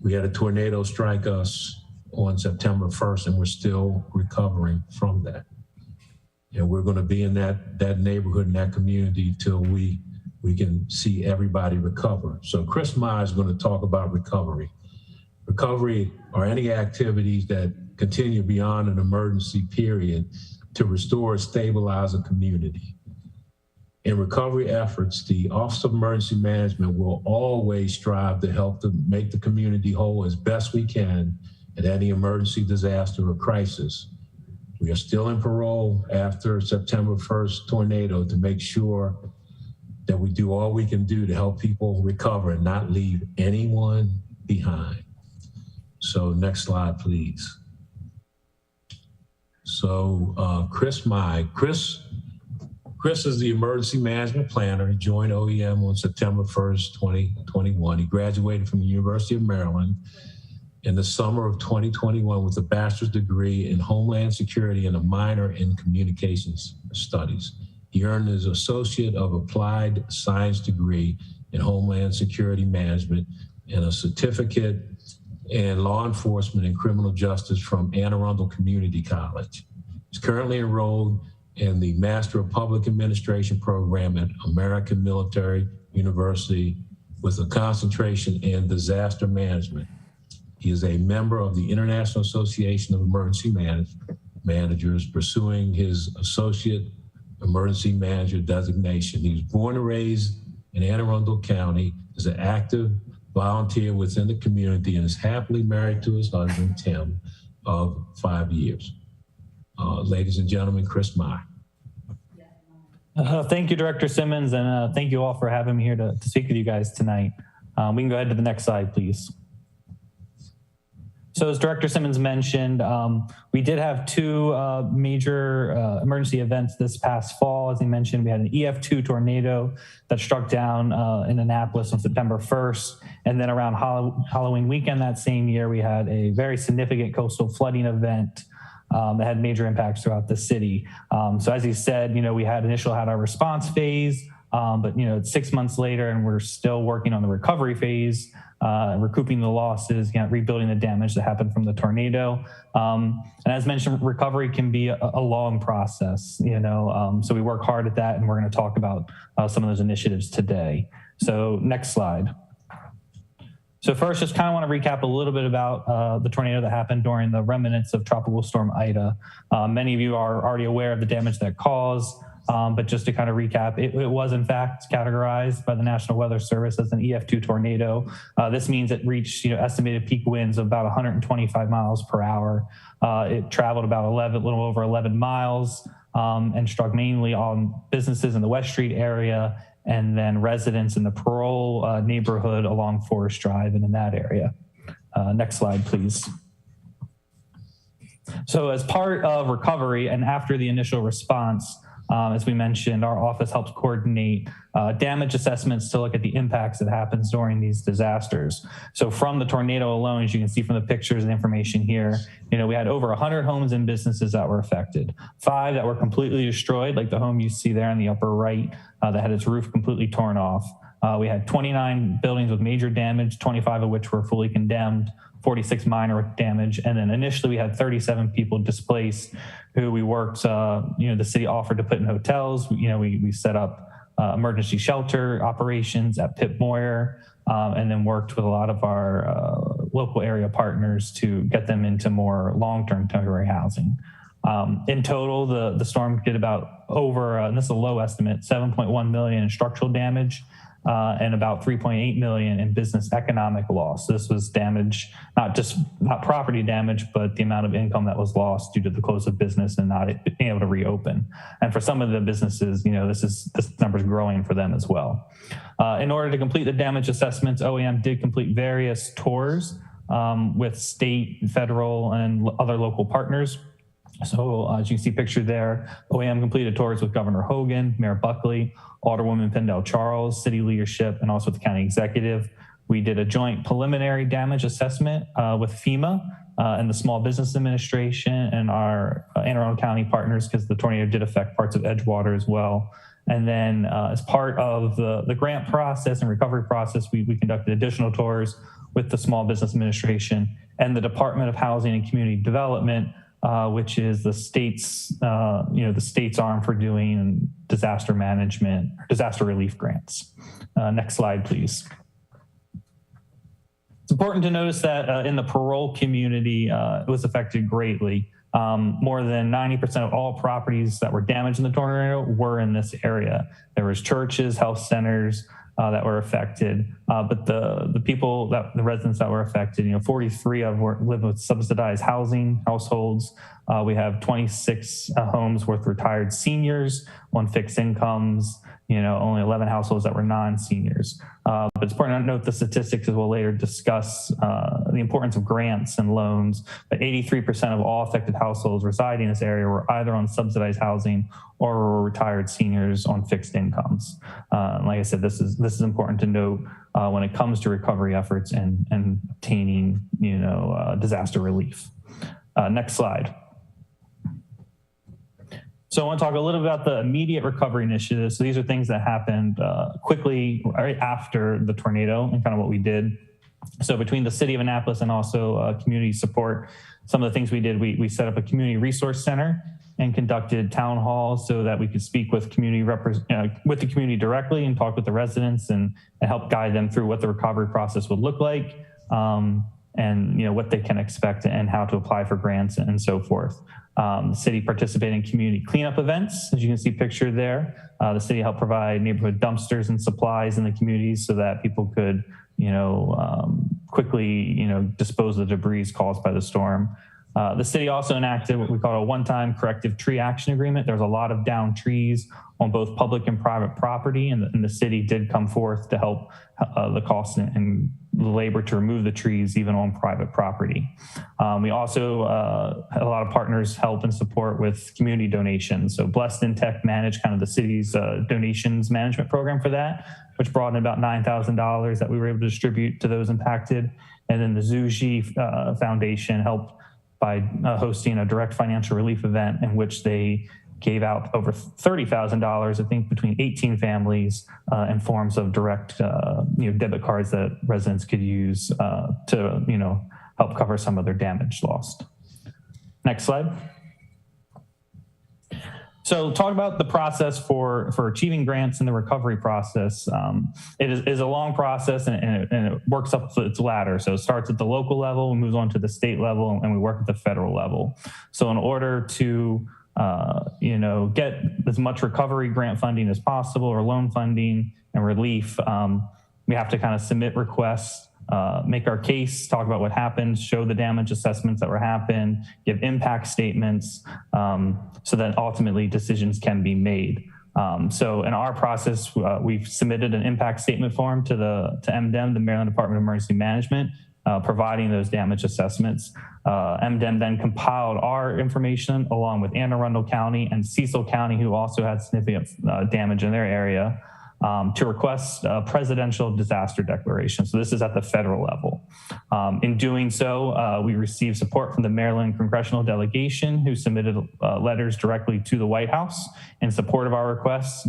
we had a tornado strike us on September 1st, and we're still recovering from that. And we're going to be in that neighborhood and that community till we can see everybody recover. So Chris Meyer is going to talk about recovery. Recovery are any activities that continue beyond an emergency period to restore and stabilize a community. In recovery efforts, the Office of Emergency Management will always strive to help to make the community whole as best we can at any emergency, disaster, or crisis. We are still in parole after September 1st tornado to make sure that we do all we can do to help people recover and not leave anyone behind. So next slide, please. So Chris Meyer. Chris is the emergency management planner. He joined OEM on September 1st, 2021. He graduated from the University of Maryland in the summer of 2021 with a bachelor's degree in Homeland Security and a minor in Communications Studies. He earned his Associate of Applied Science degree in Homeland Security Management and a certificate in Law Enforcement and Criminal Justice from Anne Arundel Community College. He's currently enrolled in the Master of Public Administration program at American Military University with a concentration in disaster management. He is a member of the International Association of Emergency Managers, pursuing his Associate Emergency Manager designation. He was born and raised in Anne Arundel County, is an active volunteer within the community, and is happily married to his husband, Tim, of 5 years. Ladies and gentlemen, Chris Meyer. Thank you, Director Simmons, and thank you all for having me here to speak with you guys tonight. We can go ahead to the next slide, please. So as Director Simmons mentioned, we did have two major emergency events this past fall. As he mentioned, we had an EF2 tornado that struck down in Annapolis on September 1st. And then around Halloween weekend that same year, we had a very significant coastal flooding event that had major impacts throughout the city. So as he said, you know, we had our response phase, but you know, it's 6 months later and we're still working on the recovery phase, recouping the losses, you know, rebuilding the damage that happened from the tornado. And as mentioned, recovery can be a long process, you know, so we work hard at that, and we're going to talk about some of those initiatives today. So next slide. So first, just kind of want to recap a little bit about the tornado that happened during the remnants of Tropical Storm Ida. Many of you are already aware of the damage that caused, but just to kind of recap, it was in fact categorized by the National Weather Service as an EF2 tornado. This means it reached, you know, estimated peak winds of about 125 miles per hour. It traveled about a little over 11 miles and struck mainly on businesses in the West Street area, and then residents in the Parole neighborhood along Forest Drive and in that area. Next slide, please. So as part of recovery and after the initial response, as we mentioned, our office helps coordinate damage assessments to look at the impacts that happens during these disasters. So from the tornado alone, as you can see from the pictures and information here, you know, we had over 100 homes and businesses that were affected. 5 that were completely destroyed, like the home you see there in the upper right, that had its roof completely torn off. We had 29 buildings with major damage, 25 of which were fully condemned, 46 minor damage. And then initially we had 37 people displaced who we worked, you know, the city offered to put in hotels. You know, we set up emergency shelter operations at Pip Moyer, and then worked with a lot of our local area partners to get them into more long-term temporary housing. In total, the storm did about over, and this is a low estimate, $7.1 million in structural damage. and about 3.8 million in business economic loss. So this was damage, not property damage, but the amount of income that was lost due to the close of business and not being able to reopen. And for some of the businesses, this number is growing for them as well. In order to complete the damage assessments, OAM did complete various tours with state, federal, and other local partners. So as you can see pictured there, OAM completed tours with Governor Hogan, Mayor Buckley, Alderwoman Pendel Charles, city leadership, and also with the county executive. We did a joint preliminary damage assessment with FEMA and the Small Business Administration and our Anne Arundel County partners, because the tornado did affect parts of Edgewater as well. And then as part of the grant process and recovery process, we conducted additional tours with the Small Business Administration and the Department of Housing and Community Development, which is the state's arm for doing disaster management, disaster relief grants. Next slide, please. It's important to notice that in the parole community, it was affected greatly. More than 90% of all properties that were damaged in the tornado were in this area. There was churches, health centers that were affected, but the residents that were affected, 43 of them live with subsidized housing households. We have 26 homes with retired seniors, 1 fixed incomes, only 11 households that were non-seniors. But it's important to note the statistics, as we'll later discuss the importance of grants and loans. But 83% of all affected households residing in this area were either on subsidized housing or were retired seniors on fixed incomes. Like I said, this is important to note when it comes to recovery efforts and obtaining, disaster relief. Next slide. So I want to talk a little bit about the immediate recovery initiatives. So these are things that happened quickly right after the tornado and kind of what we did. So between the city of Annapolis and also community support, some of the things we did, we set up a community resource center and conducted town halls so that we could speak with with the community directly and talk with the residents and help guide them through what the recovery process would look like, and what they can expect and how to apply for grants and so forth. The city participated in community cleanup events, as you can see pictured there. The city helped provide neighborhood dumpsters and supplies in the communities so that people could, quickly, dispose of the debris caused by the storm. The city also enacted what we call a one-time corrective tree action agreement. There was a lot of downed trees on both public and private property, and the city did come forth to help the cost and the labor to remove the trees even on private property. We also had a lot of partners help and support with community donations. So Blessed in Tech managed kind of the city's donations management program for that, which brought in about $9,000 that we were able to distribute to those impacted. And then the Zhuji Foundation helped by hosting a direct financial relief event in which they gave out over $30,000, I think, between 18 families in forms of direct, debit cards that residents could use to, help cover some of their damage lost. Next slide. So talk about the process for achieving grants in the recovery process. It is a long process and it works up its ladder. So it starts at the local level, moves on to the state level, and we work at the federal level. So in order to get as much recovery grant funding as possible or loan funding and relief, we have to kind of submit requests, make our case, talk about what happened, show the damage assessments that were happened, give impact statements, so that ultimately decisions can be made. So in our process, we've submitted an impact statement form to MDEM, the Maryland Department of Emergency Management, providing those damage assessments. MDEM then compiled our information along with Anne Arundel County and Cecil County, who also had significant damage in their area, to request a presidential disaster declaration. So this is at the federal level. In doing so, we received support from the Maryland congressional delegation, who submitted letters directly to the White House in support of our requests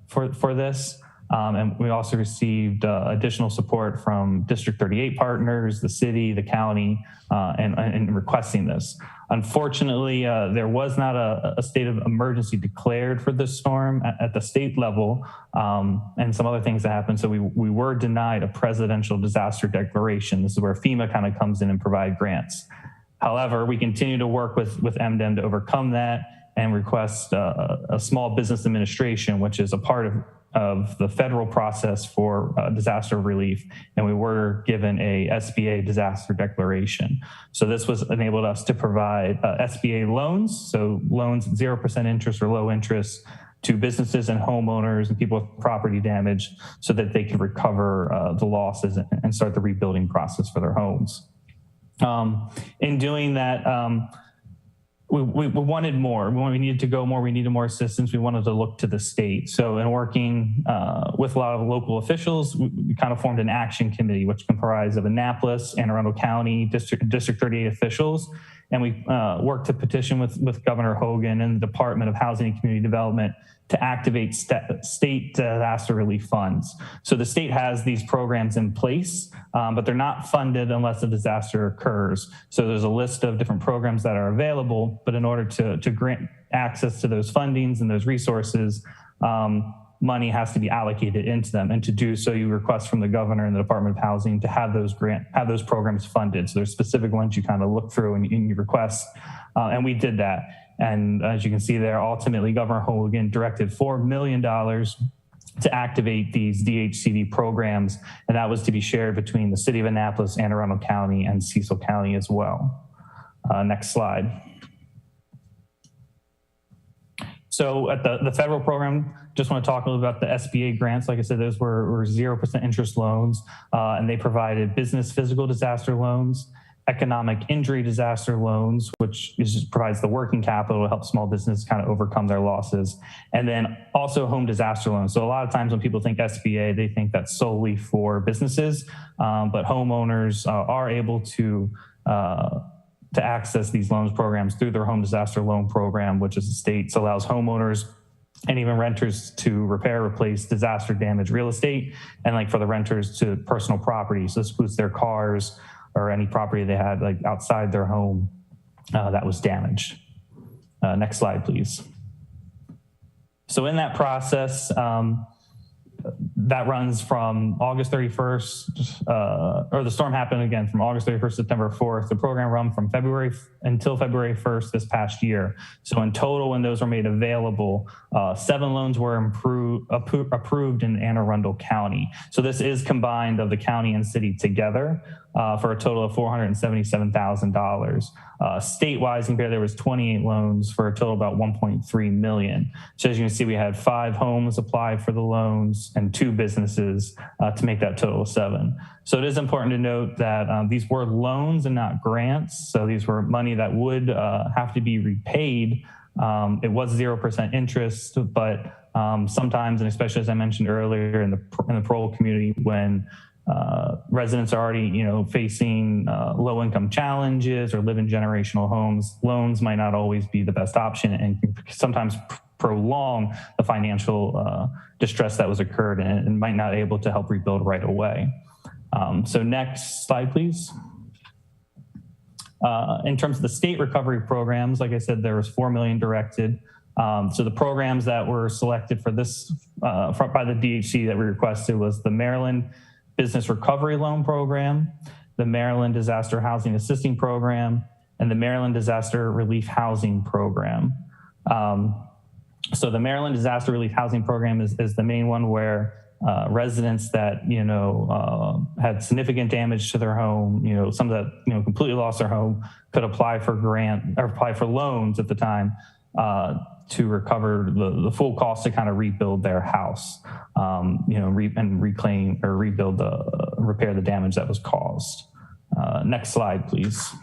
for this. And we also received additional support from District 38 partners, the city, the county, and requesting this. Unfortunately, there was not a state of emergency declared for this storm at the state level, and some other things that happened. So we were denied a presidential disaster declaration. This is where FEMA kind of comes in and provide grants. However, we continue to work with MDEM to overcome that and request a small business administration, which is a part of of the federal process for disaster relief, and we were given a SBA disaster declaration. So this was enabled us to provide SBA loans, so loans at 0% interest or low interest to businesses and homeowners and people with property damage so that they could recover the losses and start the rebuilding process for their homes. In doing that, we wanted more. We needed to go more. We needed more assistance. We wanted to look to the state. So in working with a lot of local officials, we kind of formed an action committee, which comprised of Annapolis, Anne Arundel County, District 38 officials. And we worked to petition with Governor Hogan and the Department of Housing and Community Development to activate state disaster relief funds. So the state has these programs in place, but they're not funded unless a disaster occurs. So there's a list of different programs that are available, but in order to grant access to those fundings and those resources, money has to be allocated into them. And to do so, you request from the governor and the Department of Housing to have those programs funded. So there's specific ones you kind of look through and you request, and we did that. And as you can see there, ultimately Governor Hogan directed $4 million to activate these DHCD programs, and that was to be shared between the city of Annapolis, Anne Arundel County, and Cecil County as well. Next slide. So at the federal program, just want to talk a little about the SBA grants. Like I said, those were 0% interest loans, and they provided business physical disaster loans, economic injury disaster loans, which provides the working capital to help small businesses kind of overcome their losses, and then also home disaster loans. So a lot of times when people think SBA, they think that's solely for businesses, but homeowners are able to access these loans programs through their home disaster loan program, which is the state's allows homeowners and even renters to repair, replace disaster damaged real estate, and like for the renters to personal property. So this includes their cars or any property they had like outside their home that was damaged. Next slide, please. So in that process, that runs from August 31st, or the storm happened again from August 31st, September 4th. The program ran from February until February 1st this past year. So in total, when those were made available, 7 loans were approved in Anne Arundel County. So this is combined of the county and city together for a total of $477,000. Statewide, compared, there was 28 loans for a total of about $1.3 million. So as you can see, we had 5 homes apply for the loans and 2 businesses to make that total of 7. So it is important to note that these were loans and not grants. So these were money that would have to be repaid. It was 0% interest, but sometimes, and especially as I mentioned earlier in the parole community, when residents are already, facing low-income challenges or live in generational homes, loans might not always be the best option and can sometimes prolong the financial distress that was occurred and might not able to help rebuild right away. So next slide, please. In terms of the state recovery programs, like I said, there was $4 million directed. So the programs that were selected for this by the DHC that we requested was the Maryland Business Recovery Loan Program, the Maryland Disaster Housing Assisting Program, and the Maryland Disaster Relief Housing Program. So the Maryland Disaster Relief Housing Program is the main one where residents that, had significant damage to their home, some that, completely lost their home could apply for grant or apply for loans at the time to recover the full cost to kind of rebuild their house, and reclaim or repair the damage that was caused. Next slide, please.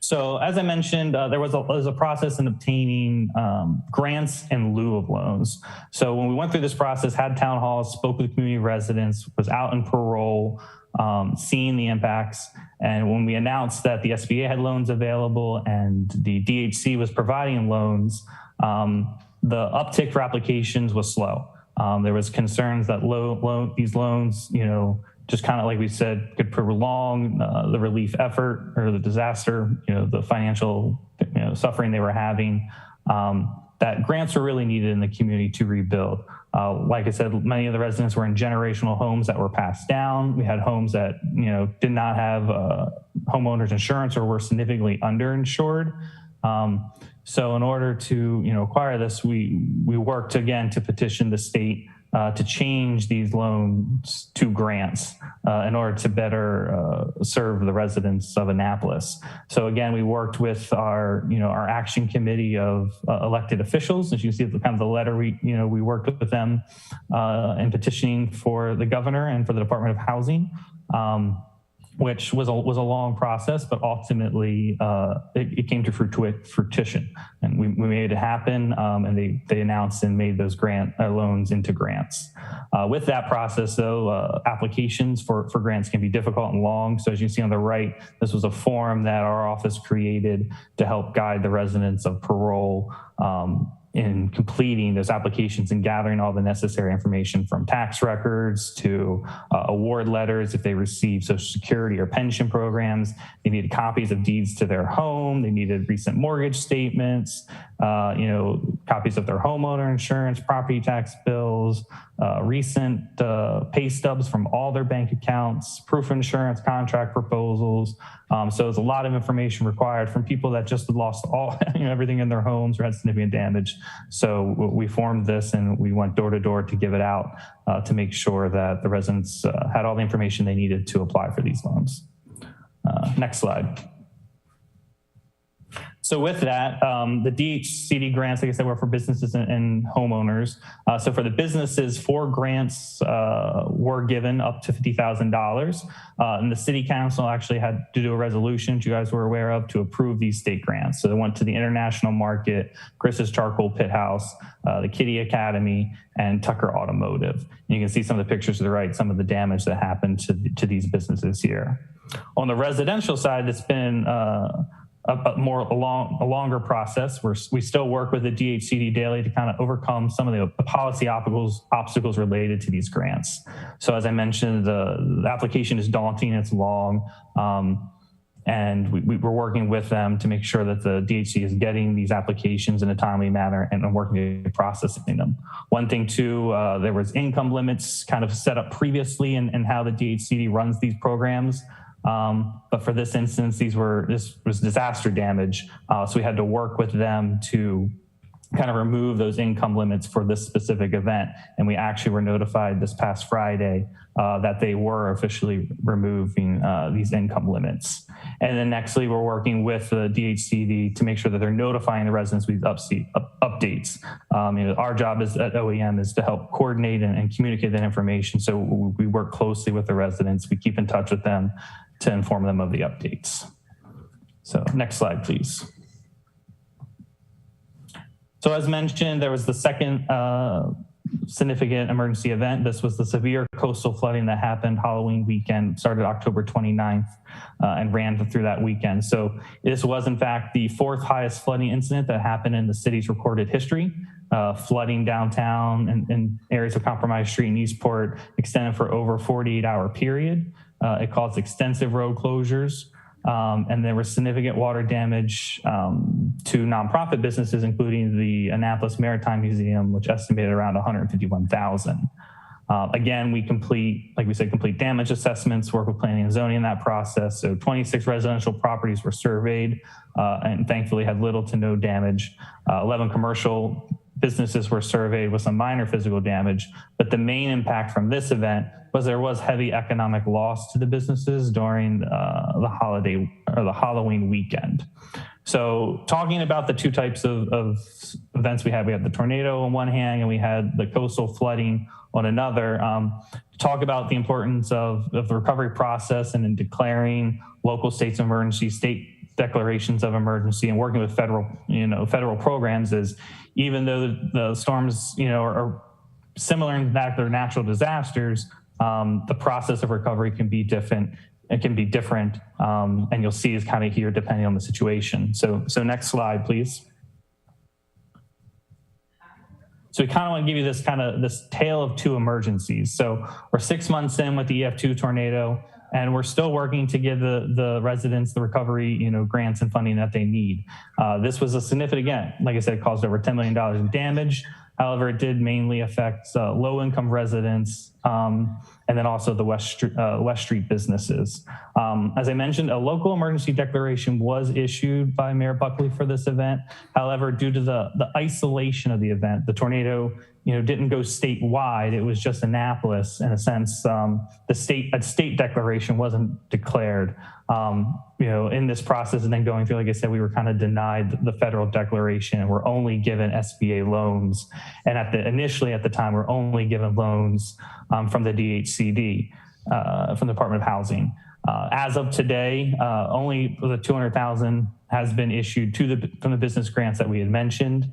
So as I mentioned, there was a process in obtaining grants in lieu of loans. So when we went through this process, had town halls, spoke with community residents, was out in parole, seeing the impacts. And when we announced that the SBA had loans available and the DHC was providing loans, the uptick for applications was slow. There was concerns that these loans, just kind of like we said, could prolong the relief effort or the disaster, the financial suffering they were having, that grants were really needed in the community to rebuild. Like I said, many of the residents were in generational homes that were passed down. We had homes that, did not have homeowners insurance or were significantly underinsured. So in order to acquire this, we worked again to petition the state to change these loans to grants in order to better serve the residents of Annapolis. So again, we worked with our action committee of elected officials. As you see, the kind of the letter we worked with them in petitioning for the governor and for the Department of Housing. Which was a long process, but ultimately it came to fruition, and we made it happen. And they announced and made those loans into grants. With that process, though, applications for grants can be difficult and long. So as you see on the right, this was a form that our office created to help guide the residents of parole in completing those applications and gathering all the necessary information from tax records to award letters if they receive Social Security or pension programs. They needed copies of deeds to their home. They needed recent mortgage statements, copies of their homeowner insurance, property tax bills, recent pay stubs from all their bank accounts, proof of insurance, contract proposals. So it's a lot of information required from people that just lost everything in their homes or had significant damage. So we formed this and we went door to door to give it out to make sure that the residents had all the information they needed to apply for these loans. Next slide. So with that, the Dhcd grants, like I said, were for businesses and homeowners. So for the businesses, 4 grants were given up to $50,000. And the city council actually had to do a resolution, which you guys were aware of, to approve these state grants. So they went to the International Market, Chris's Charcoal Pit House, the Kitty Academy, and Tucker Automotive. And you can see some of the pictures to the right, some of the damage that happened to these businesses here. On the residential side, it's been a longer process. We still work with the Dhcd daily to kind of overcome some of the policy obstacles related to these grants. So as I mentioned, the application is daunting, it's long, and we're working with them to make sure that the Dhcd is getting these applications in a timely manner and working to processing them. One thing too, there was income limits kind of set up previously in how the Dhcd runs these programs. But for this instance, this was disaster damage. So we had to work with them to kind of remove those income limits for this specific event. And we actually were notified this past Friday that they were officially removing these income limits. And then nextly, we're working with the Dhcd to make sure that they're notifying the residents with these updates. Our job at OEM is to help coordinate and communicate that information. So we work closely with the residents. We keep in touch with them to inform them of the updates. So next slide, please. So as mentioned, there was the second significant emergency event. This was the severe coastal flooding that happened Halloween weekend, started October 29th and ran through that weekend. So this was in fact the 4th highest flooding incident that happened in the city's recorded history. Flooding downtown and areas of Compromise Street and Eastport extended for over a 48-hour period. It caused extensive road closures, and there was significant water damage to nonprofit businesses, including the Annapolis Maritime Museum, which estimated around $151,000. Again, we complete damage assessments, work with planning and zoning in that process. So 26 residential properties were surveyed and thankfully had little to no damage. 11 commercial businesses were surveyed with some minor physical damage, but the main impact from this event was there was heavy economic loss to the businesses during the holiday or the Halloween weekend. So talking about the two types of events we had the tornado on one hand and we had the coastal flooding on another. Talk about the importance of the recovery process and in declaring local states of emergency, state declarations of emergency, and working with federal programs is, even though the storms, are similar in that they're natural disasters, the process of recovery can be different. It can be different, and you'll see is kind of here depending on the situation. So next slide, please. So we kind of want to give you this tale of two emergencies. So we're 6 months in with the EF2 tornado, and we're still working to give the residents the recovery, grants and funding that they need. This was a significant, again, like I said, it caused over $10 million in damage. However, it did mainly affect low-income residents and then also the West Street businesses. As I mentioned, a local emergency declaration was issued by Mayor Buckley for this event. However, due to the isolation of the event, the tornado didn't go statewide. It was just Annapolis. In a sense, a state declaration wasn't declared. In this process, and then going through, like I said, we were kind of denied the federal declaration, and we're only given SBA loans. And initially at the time, we're only given loans from the Dhcd, from the Department of Housing. As of today, only the $200,000 has been issued from the business grants that we had mentioned.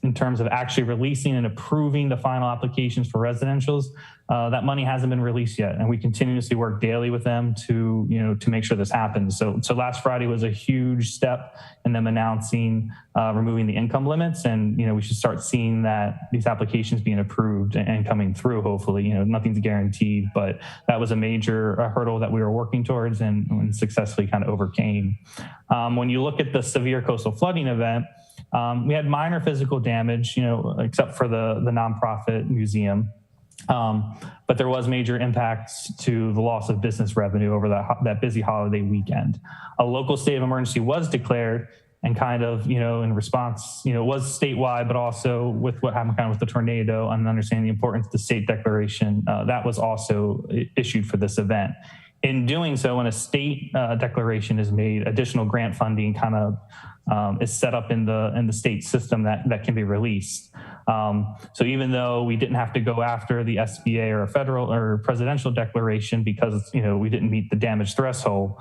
In terms of actually releasing and approving the final applications for residentials, that money hasn't been released yet, and we continuously work daily with them to make sure this happens. So last Friday was a huge step in them announcing removing the income limits, and we should start seeing that these applications being approved and coming through. Hopefully, nothing's guaranteed, but that was a major hurdle that we were working towards and successfully kind of overcame. When you look at the severe coastal flooding event, we had minor physical damage, except for the nonprofit museum. But there was major impacts to the loss of business revenue over that busy holiday weekend. A local state of emergency was declared, and kind of, in response, it was statewide, but also with what happened kind of with the tornado and understanding the importance of the state declaration, that was also issued for this event. In doing so, when a state declaration is made, additional grant funding kind of is set up in the state system that can be released. So even though we didn't have to go after the SBA or a federal or presidential declaration because we didn't meet the damage threshold,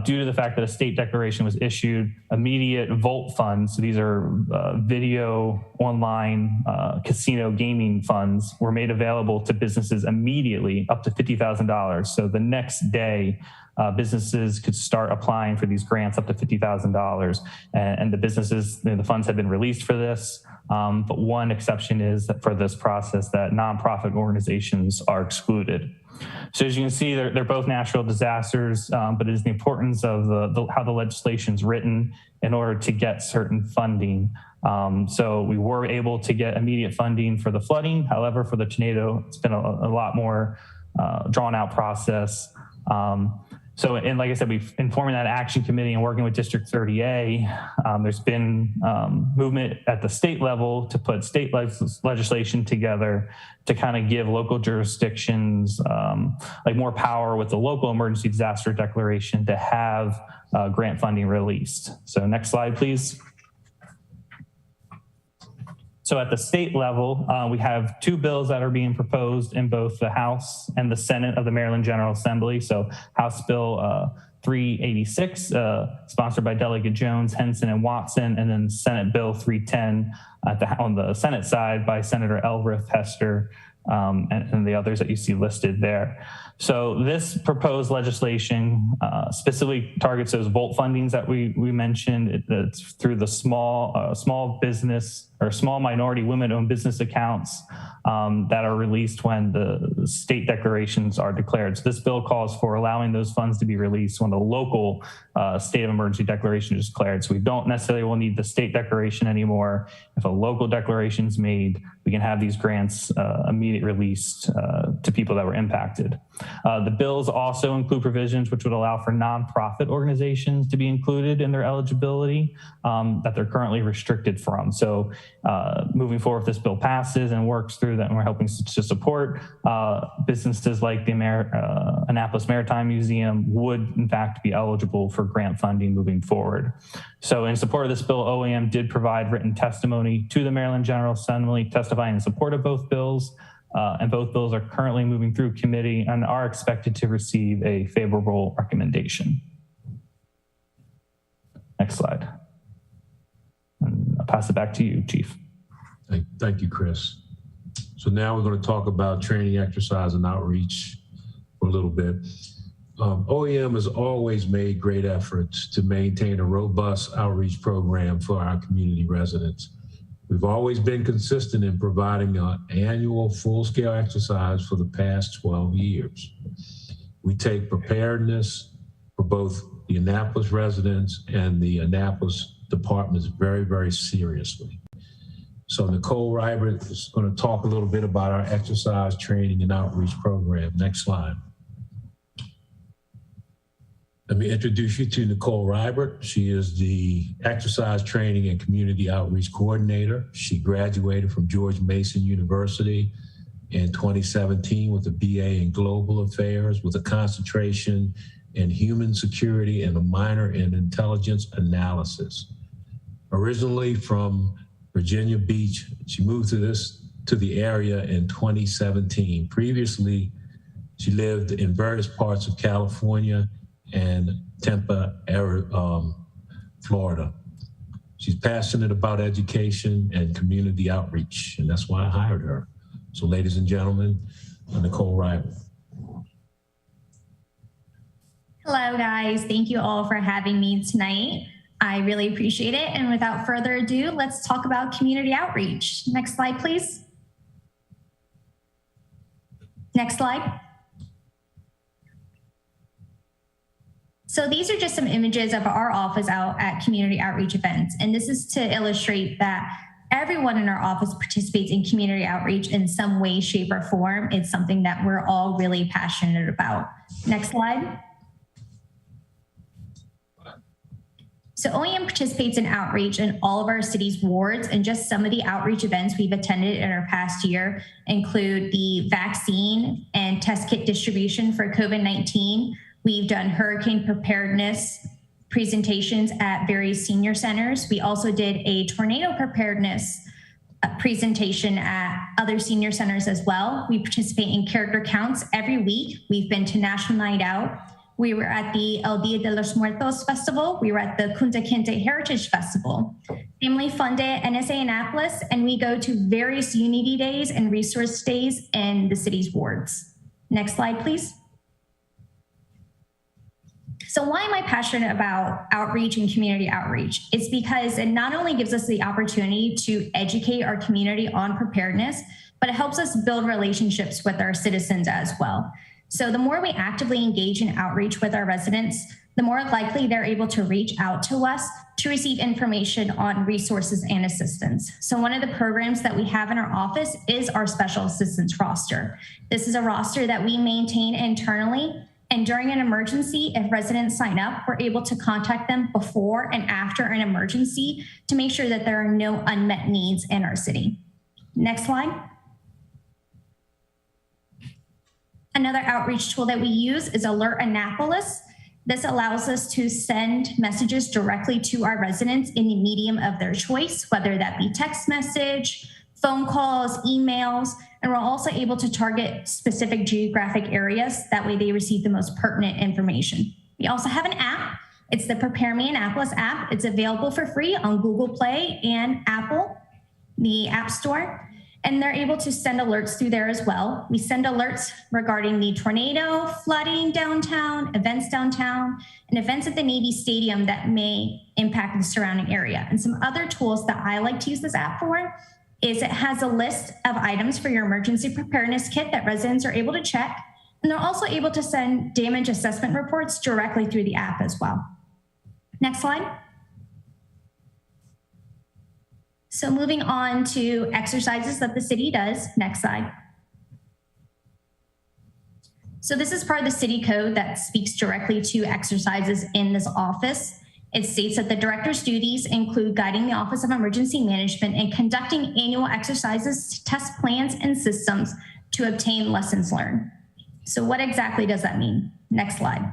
due to the fact that a state declaration was issued, immediate Volt funds, so these are video online casino gaming funds, were made available to businesses immediately, up to $50,000. So the next day, businesses could start applying for these grants up to $50,000. And the businesses, the funds have been released for this. But one exception is that for this process that nonprofit organizations are excluded. So as you can see, they're both natural disasters, but it is the importance of how the legislation is written in order to get certain funding. So we were able to get immediate funding for the flooding. However, for the tornado, it's been a lot more drawn out process. So, and like I said, we've informing that action committee and working with District 30A. There's been movement at the state level to put state legislation together to kind of give local jurisdictions like more power with the local emergency disaster declaration to have grant funding released. So next slide, please. So at the state level, we have two bills that are being proposed in both the House and the Senate of the Maryland General Assembly. So House Bill 386, sponsored by Delegate Jones, Henson, and Watson, and then Senate Bill 310 on the Senate side by Senator Elrith, Hester, and the others that you see listed there. So this proposed legislation specifically targets those Volt fundings that we mentioned. It's through the small business or small minority women-owned business accounts that are released when the state declarations are declared. So this bill calls for allowing those funds to be released when the local state of emergency declaration is declared. So we don't necessarily will need the state declaration anymore. If a local declaration is made, we can have these grants immediately released to people that were impacted. The bills also include provisions which would allow for nonprofit organizations to be included in their eligibility that they're currently restricted from. So moving forward, if this bill passes and works through that, and we're helping to support businesses like the Annapolis Maritime Museum would in fact be eligible for grant funding moving forward. So in support of this bill, OAM did provide written testimony to the Maryland General Assembly testifying in support of both bills. And both bills are currently moving through committee and are expected to receive a favorable recommendation. Next slide. And I'll pass it back to you, Chief. Thank you, Chris. So now we're going to talk about training, exercise, and outreach for a little bit. OEM has always made great efforts to maintain a robust outreach program for our community residents. We've always been consistent in providing an annual full-scale exercise for the past 12 years. We take preparedness for both the Annapolis residents and the Annapolis departments very, very seriously. So Nicole Rybert is going to talk a little bit about our exercise training and outreach program. Next slide. Let me introduce you to Nicole Rybert. She is the Exercise Training and Community Outreach Coordinator. She graduated from George Mason University in 2017 with a BA in Global Affairs with a concentration in Human Security and a minor in Intelligence Analysis. Originally from Virginia Beach, she moved to the area in 2017. Previously, she lived in various parts of California and Tampa, Florida. She's passionate about education and community outreach, and that's why I hired her. So ladies and gentlemen, Nicole Rybert. Hello guys, thank you all for having me tonight. I really appreciate it. And without further ado, let's talk about community outreach. Next slide, please. Next slide. So these are just some images of our office out at community outreach events. And this is to illustrate that everyone in our office participates in community outreach in some way, shape, or form. It's something that we're all really passionate about. Next slide. So OEM participates in outreach in all of our city's wards, and just some of the outreach events we've attended in our past year include the vaccine and test kit distribution for COVID-19. We've done hurricane preparedness presentations at various senior centers. We also did a tornado preparedness presentation at other senior centers as well. We participate in character counts every week. We've been to National Night Out. We were at the El Dia de los Muertos Festival. We were at the Kunta Kinte Heritage Festival. Family Fun Day at NSA Annapolis, and we go to various Unity Days and Resource Days in the city's wards. Next slide, please. So why am I passionate about outreach and community outreach? It's because it not only gives us the opportunity to educate our community on preparedness, but it helps us build relationships with our citizens as well. So the more we actively engage in outreach with our residents, the more likely they're able to reach out to us to receive information on resources and assistance. So one of the programs that we have in our office is our special assistance roster. This is a roster that we maintain internally. And during an emergency, if residents sign up, we're able to contact them before and after an emergency to make sure that there are no unmet needs in our city. Next slide. Another outreach tool that we use is Alert Annapolis. This allows us to send messages directly to our residents in the medium of their choice, whether that be text message, phone calls, emails, and we're also able to target specific geographic areas. That way they receive the most pertinent information. We also have an app. It's the Prepare Me Annapolis app. It's available for free on Google Play and Apple, the App Store. And they're able to send alerts through there as well. We send alerts regarding the tornado, flooding downtown, events downtown, and events at the Navy Stadium that may impact the surrounding area. And some other tools that I like to use this app for is it has a list of items for your emergency preparedness kit that residents are able to check. And they're also able to send damage assessment reports directly through the app as well. Next slide. So moving on to exercises that the city does. Next slide. So this is part of the city code that speaks directly to exercises in this office. It states that the director's duties include guiding the Office of Emergency Management and conducting annual exercises to test plans and systems to obtain lessons learned. So what exactly does that mean? Next slide.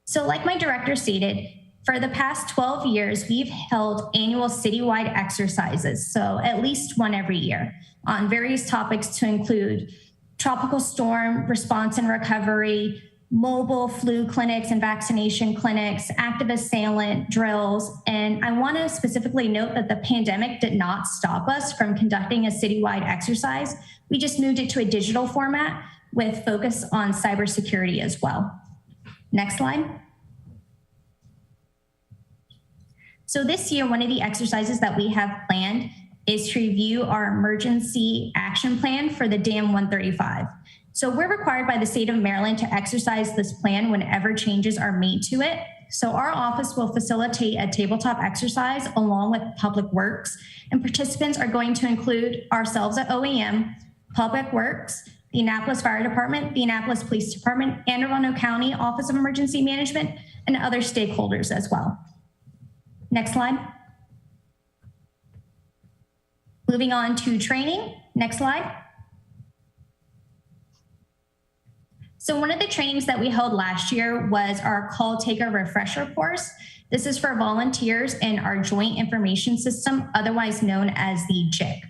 So like my director stated, for the past 12 years, we've held annual citywide exercises, so at least one every year, on various topics to include tropical storm response and recovery, mobile flu clinics and vaccination clinics, active assailant drills. And I want to specifically note that the pandemic did not stop us from conducting a citywide exercise. We just moved it to a digital format with focus on cybersecurity as well. Next slide. So this year, one of the exercises that we have planned is to review our emergency action plan for the Dam 135. So we're required by the state of Maryland to exercise this plan whenever changes are made to it. So our office will facilitate a tabletop exercise along with Public Works, and participants are going to include ourselves at OEM, Public Works, the Annapolis Fire Department, the Annapolis Police Department, Anne Arundel County Office of Emergency Management, and other stakeholders as well. Next slide. Moving on to training. Next slide. So one of the trainings that we held last year was our Call Taker Refresher course. This is for volunteers in our Joint Information System, otherwise known as the JIC.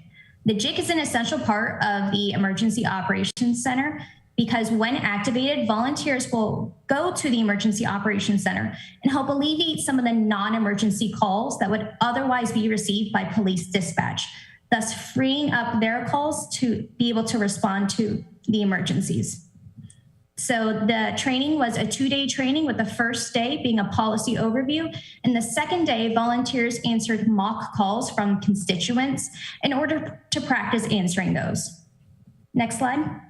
The JIC is an essential part of the Emergency Operations Center because when activated, volunteers will go to the Emergency Operations Center and help alleviate some of the non-emergency calls that would otherwise be received by police dispatch, thus freeing up their calls to be able to respond to the emergencies. So the training was a 2-day training, with the first day being a policy overview. And the second day, volunteers answered mock calls from constituents in order to practice answering those. Next slide.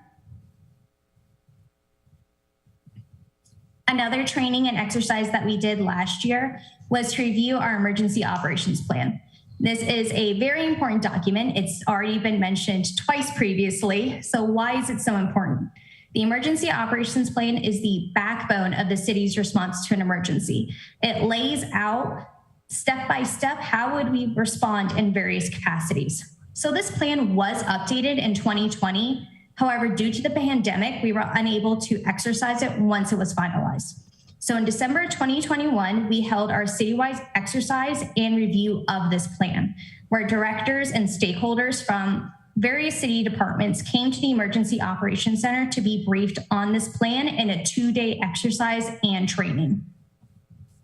Another training and exercise that we did last year was to review our emergency operations plan. This is a very important document. It's already been mentioned twice previously. So why is it so important? The Emergency Operations Plan is the backbone of the city's response to an emergency. It lays out step by step how would we respond in various capacities. So this plan was updated in 2020. However, due to the pandemic, we were unable to exercise it once it was finalized. So in December 2021, we held our citywide exercise and review of this plan, where directors and stakeholders from various city departments came to the Emergency Operations Center to be briefed on this plan in a 2-day exercise and training.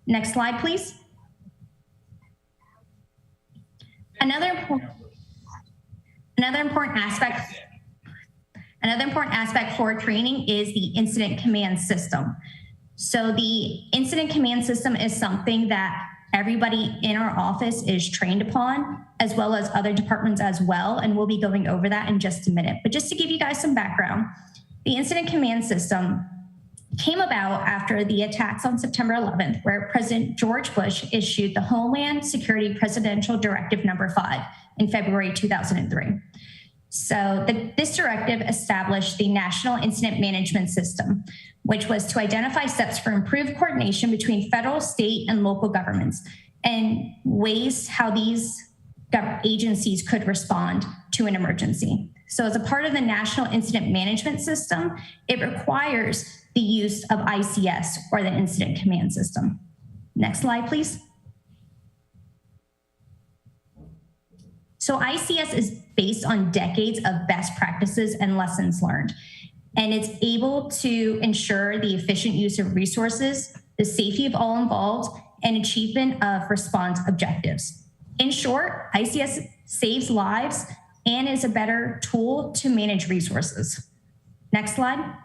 Next slide, please. Another important aspect for training is the incident command system. So the incident command system is something that everybody in our office is trained upon, as well as other departments as well. And we'll be going over that in just a minute. But just to give you guys some background, the incident command system came about after the attacks on September 11th, where President George Bush issued the Homeland Security Presidential Directive number 5 in February 2003. So this directive established the National Incident Management System, which was to identify steps for improved coordination between federal, state, and local governments and ways how these agencies could respond to an emergency. So as a part of the National Incident Management System, it requires the use of ICS, or the Incident Command System. Next slide, please. So ICS is based on decades of best practices and lessons learned, and it's able to ensure the efficient use of resources, the safety of all involved, and achievement of response objectives. In short, ICS saves lives and is a better tool to manage resources. Next slide.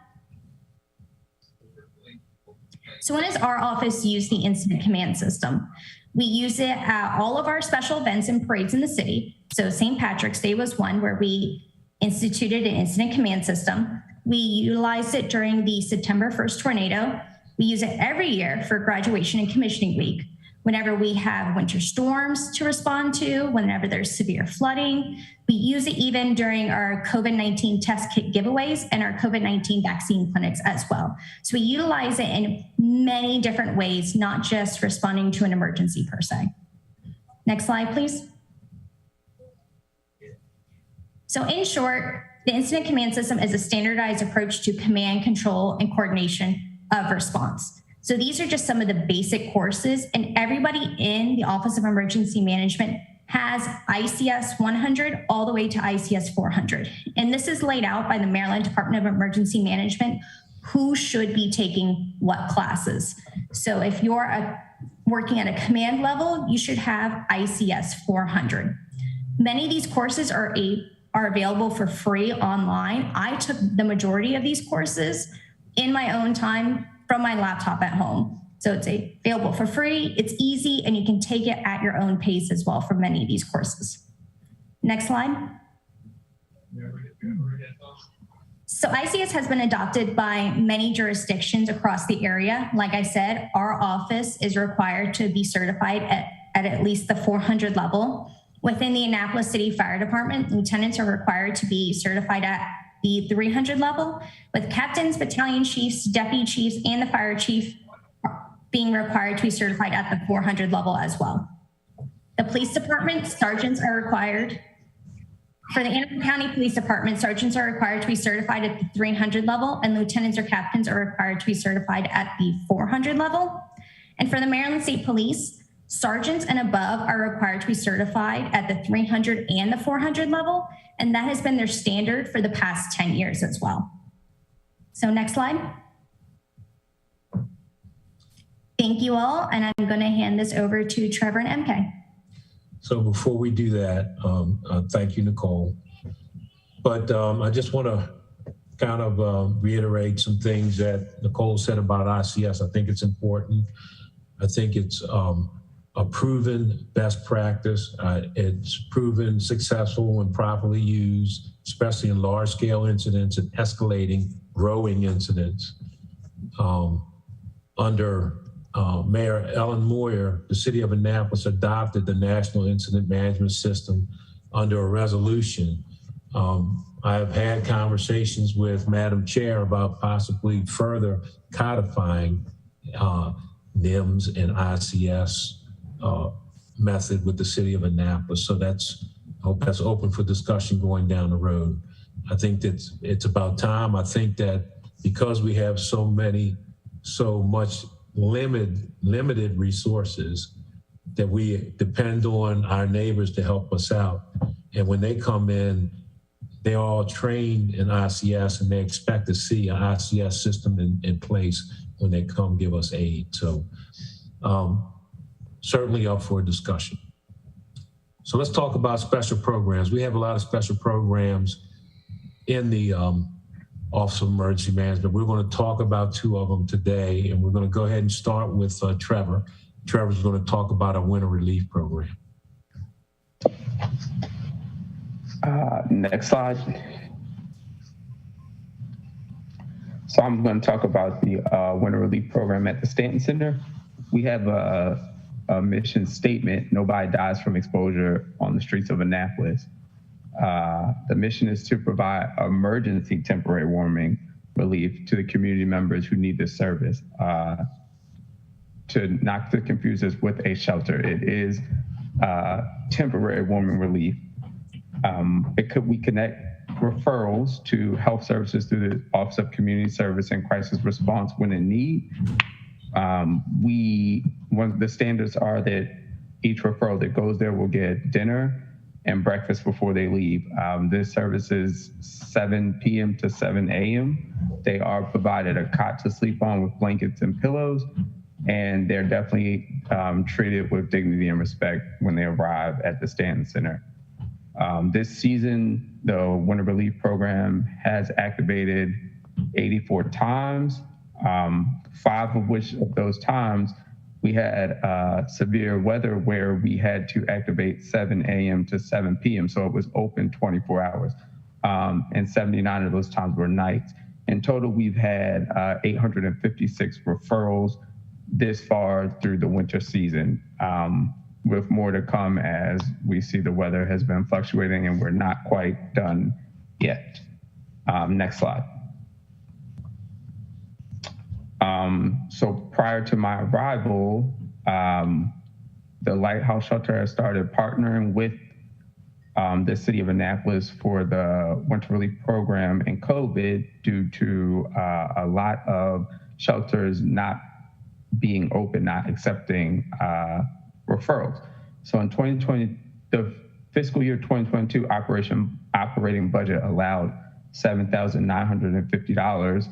So when does our office use the Incident Command System? We use it at all of our special events and parades in the city. So St. Patrick's Day was one where we instituted an Incident Command System. We utilized it during the September 1st tornado. We use it every year for graduation and commissioning week. Whenever we have winter storms to respond to, whenever there's severe flooding, we use it even during our COVID-19 test kit giveaways and our COVID-19 vaccine clinics as well. So we utilize it in many different ways, not just responding to an emergency per se. Next slide, please. So in short, the Incident Command System is a standardized approach to command, control, and coordination of response. So these are just some of the basic courses, and everybody in the Office of Emergency Management has ICS 100 all the way to ICS 400. And this is laid out by the Maryland Department of Emergency Management, who should be taking what classes. So if you're working at a command level, you should have ICS 400. Many of these courses are available for free online. I took the majority of these courses in my own time from my laptop at home. So it's available for free, it's easy, and you can take it at your own pace as well for many of these courses. Next slide. So ICS has been adopted by many jurisdictions across the area. Like I said, our office is required to be certified at least the 400 level. Within the Annapolis City Fire Department, lieutenants are required to be certified at the 300 level, with captains, battalion chiefs, deputy chiefs, and the fire chief being required to be certified at the 400 level as well. The police department, sergeants are required. For the Annapolis County Police Department, sergeants are required to be certified at the 300 level, and lieutenants or captains are required to be certified at the 400 level. And for the Maryland State Police, sergeants and above are required to be certified at the 300 and the 400 level, and that has been their standard for the past 10 years as well. So next slide. Thank you all, and I'm going to hand this over to Trevor and MK. So before we do that, thank you, Nicole. But I just want to kind of reiterate some things that Nicole said about ICS. I think it's important. I think it's a proven best practice. It's proven successful when properly used, especially in large scale incidents and escalating, growing incidents. Under Mayor Ellen Moyer, the city of Annapolis adopted the National Incident Management System under a resolution. I have had conversations with Madam Chair about possibly further codifying NIMS and ICS method with the city of Annapolis. So I hope that's open for discussion going down the road. I think that it's about time. I think that because we have so much limited resources, that we depend on our neighbors to help us out. And when they come in, they're all trained in ICS and they expect to see an ICS system in place when they come give us aid. So certainly up for a discussion. So let's talk about special programs. We have a lot of special programs in the Office of Emergency Management. We're going to talk about two of them today, and we're going to go ahead and start with Trevor. Trevor's going to talk about our winter relief program. Next slide. So I'm going to talk about the winter relief program at the Stanton Center. We have a mission statement: nobody dies from exposure on the streets of Annapolis. The mission is to provide emergency temporary warming relief to the community members who need this service. To not to confuse this with a shelter, it is temporary warming relief. We connect referrals to health services through the Office of Community Service and Crisis Response when in need. One of the standards are that each referral that goes there will get dinner and breakfast before they leave. This service is 7 p.m. to 7 a.m. They are provided a cot to sleep on with blankets and pillows, and they're definitely treated with dignity and respect when they arrive at the Stanton Center. This season, the Winter Relief Program has activated 84 times, 5 of which of those times we had severe weather where we had to activate 7 a.m. to 7 p.m. So it was open 24 hours. And 79 of those times were nights. In total, we've had 856 referrals this far through the winter season, with more to come as we see the weather has been fluctuating and we're not quite done yet. Next slide. So prior to my arrival, the Lighthouse Shelter has started partnering with the city of Annapolis for the winter relief program in COVID due to a lot of shelters not being open, not accepting referrals. So in 2020, the fiscal year 2022 operating budget allowed $7,950,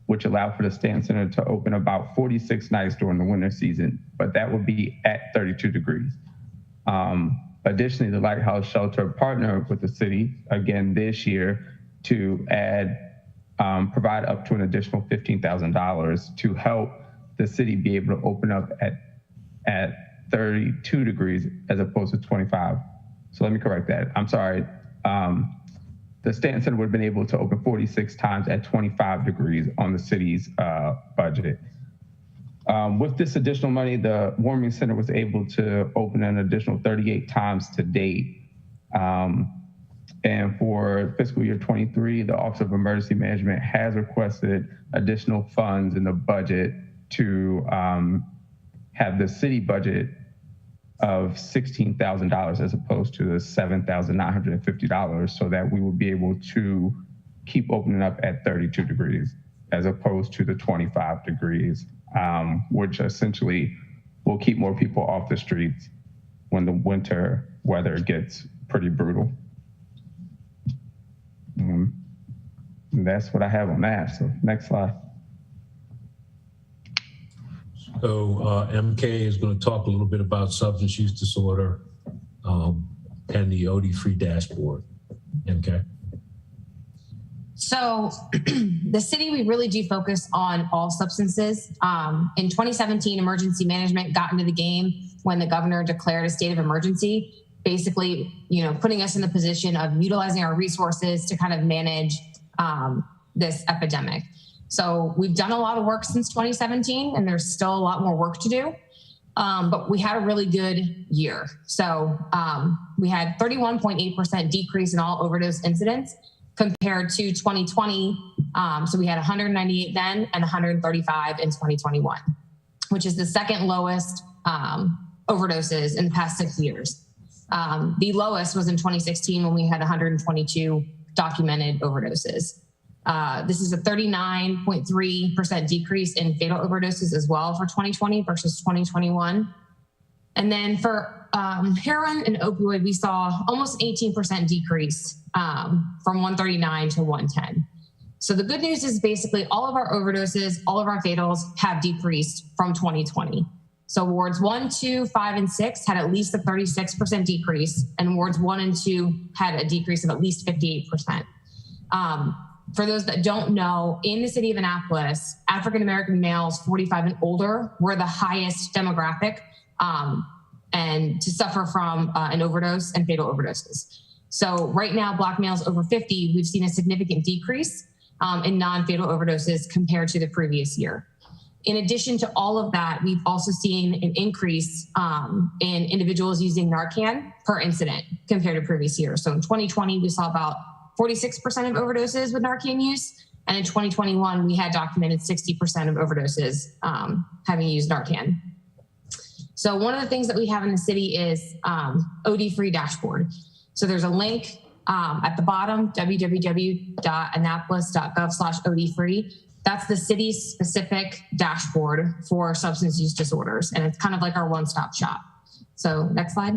which allowed for the Stanton Center to open about 46 nights during the winter season, but that would be at 32 degrees. Additionally, the Lighthouse Shelter partnered with the city again this year to provide up to an additional $15,000 to help the city be able to open up at 32 degrees as opposed to 25. So let me correct that. I'm sorry. the Stanton Center would have been able to open 46 times at 25 degrees on the city's budget. With this additional money, the warming center was able to open an additional 38 times to date. And for fiscal year 23, the Office of Emergency Management has requested additional funds in the budget to have the city budget of $16,000 as opposed to the $7,950, so that we will be able to keep opening up at 32 degrees as opposed to the 25 degrees, which essentially will keep more people off the streets when the winter weather gets pretty brutal. And that's what I have on that. So next slide. So MK is going to talk a little bit about substance use disorder and the OD-free dashboard. MK. So the city, we really do focus on all substances. In 2017, emergency management got into the game when the governor declared a state of emergency, basically, putting us in the position of utilizing our resources to kind of manage this epidemic. So we've done a lot of work since 2017, and there's still a lot more work to do. But we had a really good year. So we had 31.8% decrease in all overdose incidents compared to 2020. So we had 198 then and 135 in 2021, which is the second lowest overdoses in the past 6 years. The lowest was in 2016 when we had 122 documented overdoses. This is a 39.3% decrease in fatal overdoses as well for 2020 versus 2021. And then for heroin and opioid, we saw almost 18% decrease from 139 to 110. So the good news is basically all of our overdoses, all of our fatals have decreased from 2020. So wards 1, 2, 5, and 6 had at least a 36% decrease, and wards 1 and 2 had a decrease of at least 58%. For those that don't know, in the city of Annapolis, African-American males 45 and older were the highest demographic and to suffer from an overdose and fatal overdoses. So right now, Black males over 50, we've seen a significant decrease in non-fatal overdoses compared to the previous year. In addition to all of that, we've also seen an increase in individuals using Narcan per incident compared to previous years. So in 2020, we saw about 46% of overdoses with Narcan use. And in 2021, we had documented 60% of overdoses having used Narcan. So one of the things that we have in the city is OD-free dashboard. So there's a link at the bottom, www.annapolis.gov/OD-free. That's the city's specific dashboard for substance use disorders. And it's kind of like our one-stop shop. So next slide.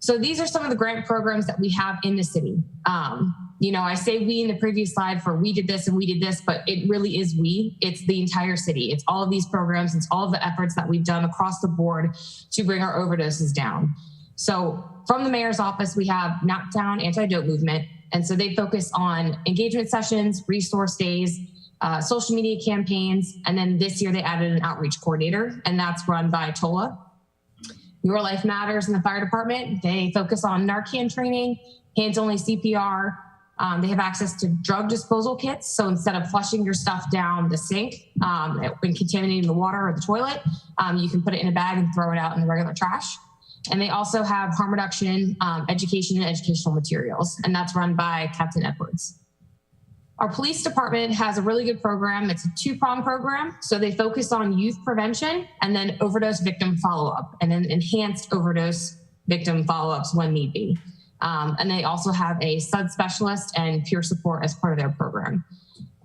So these are some of the grant programs that we have in the city. I say we in the previous slide for we did this and we did this, but it really is we. It's the entire city. It's all of these programs. It's all of the efforts that we've done across the board to bring our overdoses down. So from the mayor's office, we have Naptown Anti-Dope Movement. And so they focus on engagement sessions, resource days, social media campaigns. And then this year they added an outreach coordinator, and that's run by Tola. Your Life Matters in the fire department. They focus on Narcan training, hands-only CPR. They have access to drug disposal kits. So instead of flushing your stuff down the sink when contaminating the water or the toilet, you can put it in a bag and throw it out in the regular trash. And they also have harm reduction, education, and educational materials. And that's run by Captain Edwards. Our police department has a really good program. It's a two-pronged program. So they focus on youth prevention and then overdose victim follow-up and then enhanced overdose victim follow-ups when need be. And they also have a SUD specialist and peer support as part of their program.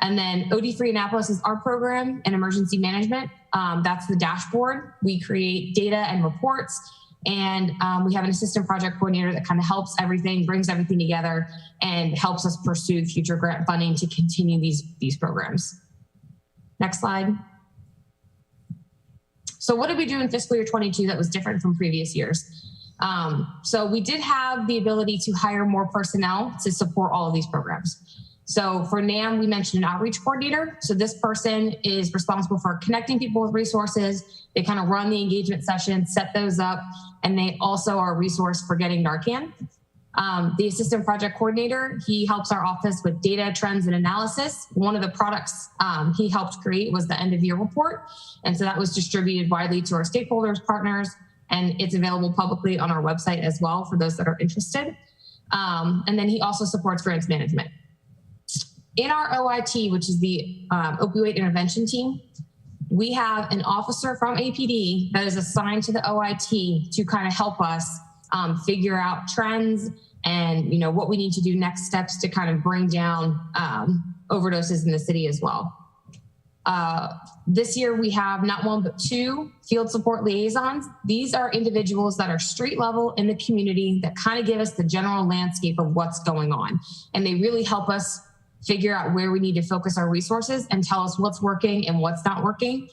And then OD-free Annapolis is our program in emergency management. That's the dashboard. We create data and reports. And we have an assistant project coordinator that kind of helps everything, brings everything together, and helps us pursue future grant funding to continue these programs. Next slide. So what did we do in fiscal year 22 that was different from previous years? So we did have the ability to hire more personnel to support all of these programs. So for NAM, we mentioned an outreach coordinator. So this person is responsible for connecting people with resources. They kind of run the engagement sessions, set those up, and they also are a resource for getting Narcan. The assistant project coordinator, he helps our office with data, trends, and analysis. One of the products he helped create was the end of year report. And so that was distributed widely to our stakeholders, partners, and it's available publicly on our website as well for those that are interested. And then he also supports grants management. In our OIT, which is the opioid intervention team, we have an officer from APD that is assigned to the OIT to kind of help us figure out trends and what we need to do next steps to kind of bring down overdoses in the city as well. This year we have not one but 2 field support liaisons. These are individuals that are street level in the community that kind of give us the general landscape of what's going on, and they really help us figure out where we need to focus our resources and tell us what's working and what's not working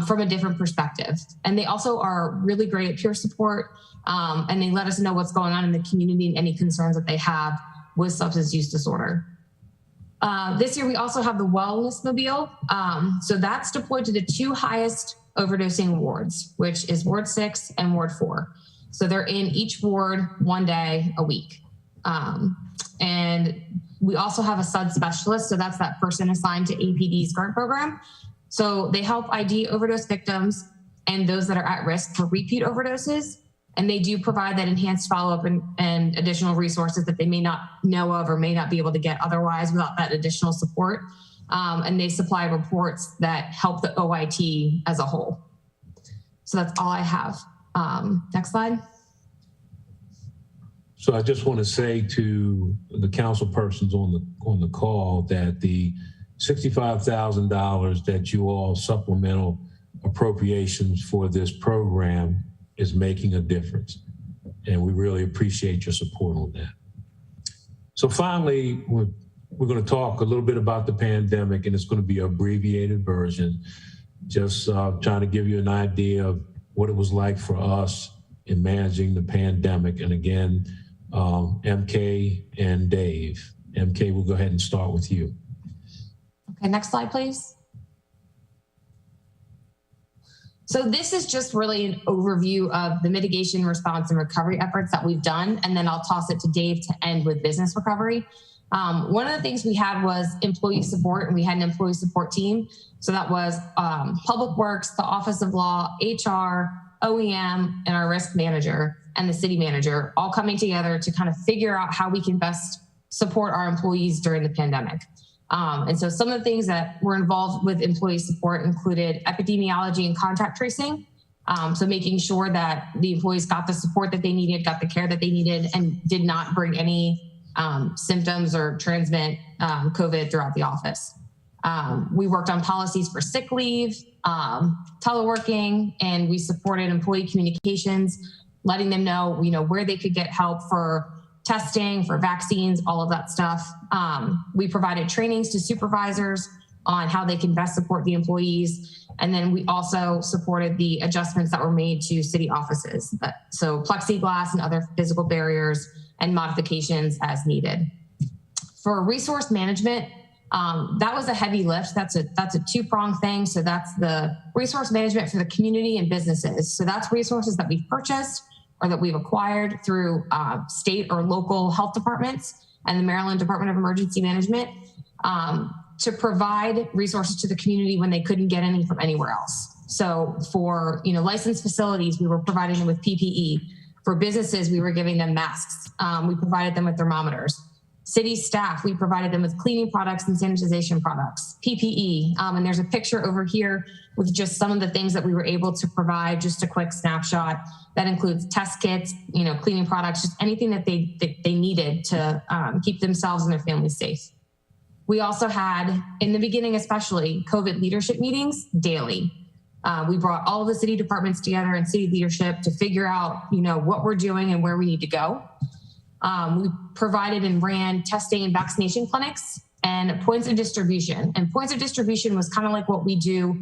from a different perspective. And they also are really great at peer support, and they let us know what's going on in the community and any concerns that they have with substance use disorder. This year, we also have the Wellness Mobile. So that's deployed to the 2 highest overdosing wards, which is Ward 6 and Ward 4. So they're in each ward 1 day a week. And we also have a SUD specialist. So that's that person assigned to APD's grant program. So they help ID overdose victims and those that are at risk for repeat overdoses. And they do provide that enhanced follow-up and additional resources that they may not know of or may not be able to get otherwise without that additional support. And they supply reports that help the OIT as a whole. So that's all I have. Next slide. So I just want to say to the council persons on the call that the $65,000 that you all supplemental appropriations for this program is making a difference. And we really appreciate your support on that. So finally, we're going to talk a little bit about the pandemic, and it's going to be an abbreviated version, just trying to give you an idea of what it was like for us in managing the pandemic. And again, MK and Dave. MK, we'll go ahead and start with you. Okay, next slide, please. So this is just really an overview of the mitigation, response, and recovery efforts that we've done, and then I'll toss it to Dave to end with business recovery. One of the things we had was employee support, and we had an employee support team. So that was Public Works, the Office of Law, HR, OEM, and our risk manager and the city manager all coming together to kind of figure out how we can best support our employees during the pandemic. And so some of the things that were involved with employee support included epidemiology and contact tracing. So making sure that the employees got the support that they needed, got the care that they needed, and did not bring any symptoms or transmit COVID throughout the office. We worked on policies for sick leave, teleworking, and we supported employee communications, letting them know, where they could get help for testing, for vaccines, all of that stuff. We provided trainings to supervisors on how they can best support the employees. And then we also supported the adjustments that were made to city offices. So plexiglass and other physical barriers and modifications as needed. For resource management, that was a heavy lift. That's a 2-pronged thing. So that's the resource management for the community and businesses. So that's resources that we've purchased or that we've acquired through state or local health departments and the Maryland Department of Emergency Management to provide resources to the community when they couldn't get any from anywhere else. So for licensed facilities, we were providing them with PPE. For businesses, we were giving them masks. We provided them with thermometers. City staff, we provided them with cleaning products and sanitization products, PPE. And there's a picture over here with just some of the things that we were able to provide, just a quick snapshot. That includes test kits, cleaning products, just anything that they needed to keep themselves and their families safe. We also had, in the beginning especially, COVID leadership meetings daily. We brought all of the city departments together and city leadership to figure out, what we're doing and where we need to go. We provided and ran testing and vaccination clinics and points of distribution. And points of distribution was kind of like what we do,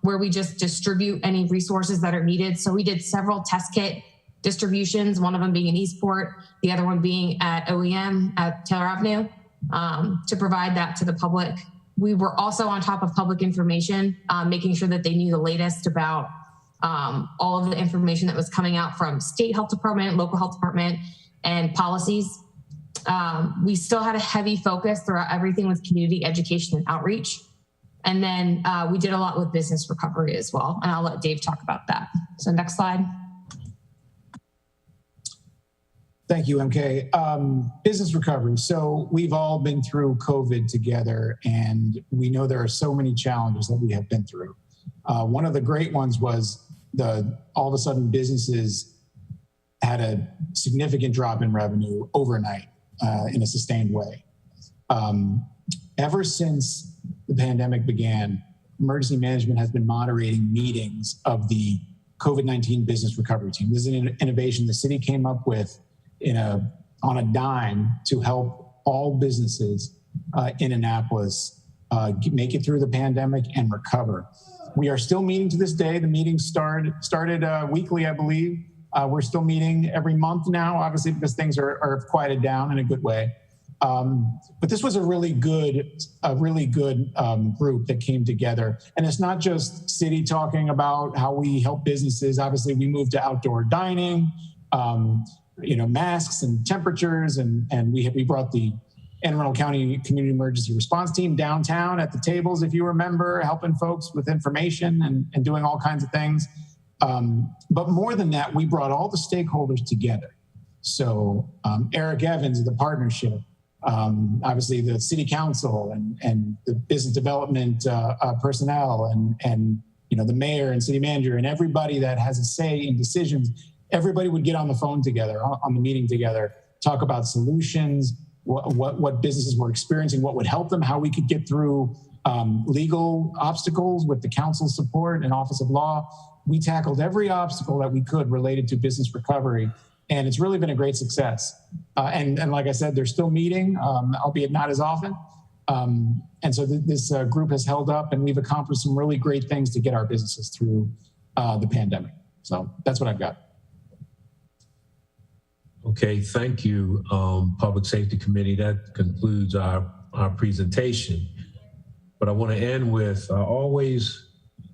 where we just distribute any resources that are needed. So we did several test kit distributions, one of them being in Eastport, the other one being at OEM at Taylor Avenue, to provide that to the public. We were also on top of public information, making sure that they knew the latest about all of the information that was coming out from state health department, local health department, and policies. We still had a heavy focus throughout everything with community education and outreach. And then we did a lot with business recovery as well. And I'll let Dave talk about that. So next slide. Thank you, MK. Business recovery. So we've all been through COVID together, and we know there are so many challenges that we have been through. One of the great ones was all of a sudden businesses had a significant drop in revenue overnight in a sustained way. Ever since the pandemic began, emergency management has been moderating meetings of the COVID-19 business recovery team. This is an innovation the city came up with on a dime to help all businesses in Annapolis make it through the pandemic and recover. We are still meeting to this day. The meetings started weekly, I believe. We're still meeting every month now, obviously, because things are quieted down in a good way. But this was a really good group that came together. And it's not just city talking about how we help businesses. Obviously, we moved to outdoor dining, masks and temperatures, and we brought the Anne Arundel County Community Emergency Response Team downtown at the tables, if you remember, helping folks with information and doing all kinds of things. But more than that, we brought all the stakeholders together. So Eric Evans of the partnership, obviously the city council and the business development personnel and the mayor and city manager and everybody that has a say in decisions. Everybody would get on the phone together, on the meeting together, talk about solutions, what businesses were experiencing, what would help them, how we could get through legal obstacles with the council's support and Office of Law. We tackled every obstacle that we could related to business recovery, and it's really been a great success. And like I said, they're still meeting, albeit not as often. And so this group has held up, and we've accomplished some really great things to get our businesses through the pandemic. So that's what I've got. Okay, thank you, Public Safety Committee. That concludes our presentation. But I want to end with, I always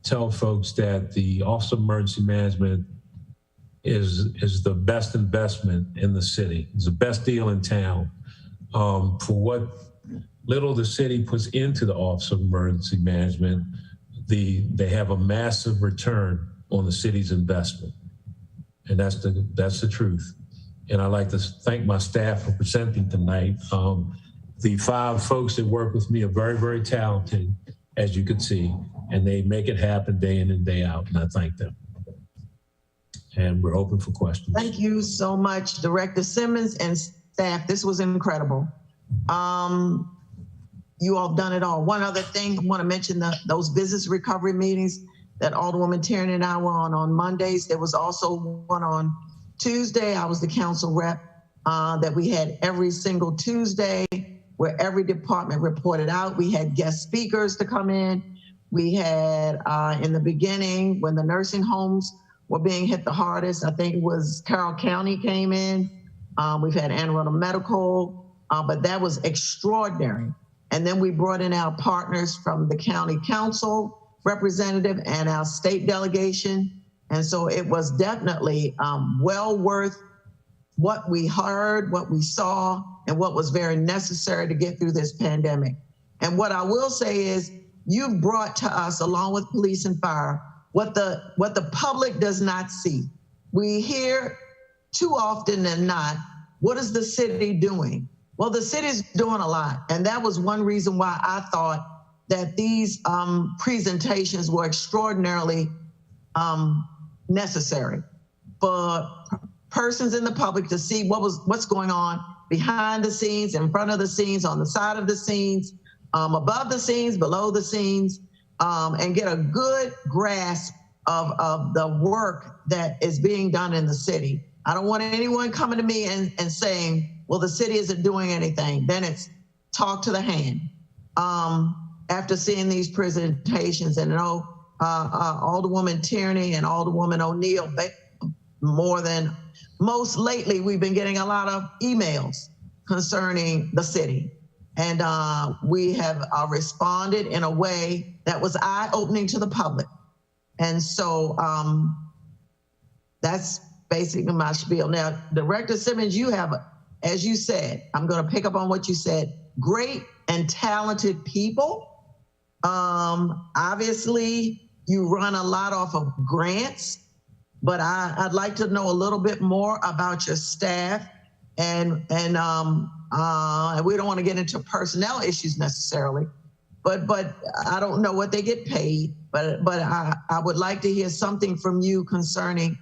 tell folks that the Office of Emergency Management is the best investment in the city. It's the best deal in town for what little the city puts into the Office of Emergency Management. They have a massive return on the city's investment, and that's the truth. And I'd like to thank my staff for presenting tonight. The 5 folks that work with me are very, very talented, as you can see, and they make it happen day in and day out, and I thank them. And we're open for questions. Thank you so much, Director Simmons and staff. This was incredible. You all done it all. One other thing, I want to mention those business recovery meetings that Alderwoman Tierney and I were on Mondays. There was also one on Tuesday. I was the council rep that we had every single Tuesday where every department reported out. We had guest speakers to come in. We had in the beginning when the nursing homes were being hit the hardest, I think it was Carroll County came in. We've had Anne Arundel Medical, but that was extraordinary. And then we brought in our partners from the county council representative and our state delegation. And so it was definitely well worth what we heard, what we saw, and what was very necessary to get through this pandemic. And what I will say is you've brought to us, along with police and fire, what the public does not see. We hear too often than not, what is the city doing? Well, the city's doing a lot. And that was one reason why I thought that these presentations were extraordinarily necessary for persons in the public to see what's going on behind the scenes, in front of the scenes, on the side of the scenes, above the scenes, below the scenes, and get a good grasp of the work that is being done in the city. I don't want anyone coming to me and saying, well, the city isn't doing anything. Then it's talk to the hand. After seeing these presentations, and Alderwoman Tierney and Alderwoman O'Neill, most lately, we've been getting a lot of emails concerning the city. And we have responded in a way that was eye-opening to the public. And so that's basically my spiel. Now, Director Simmons, you have, as you said, I'm going to pick up on what you said, great and talented people. Obviously, you run a lot off of grants, but I'd like to know a little bit more about your staff, and we don't want to get into personnel issues necessarily, but I don't know what they get paid, but I would like to hear something from you concerning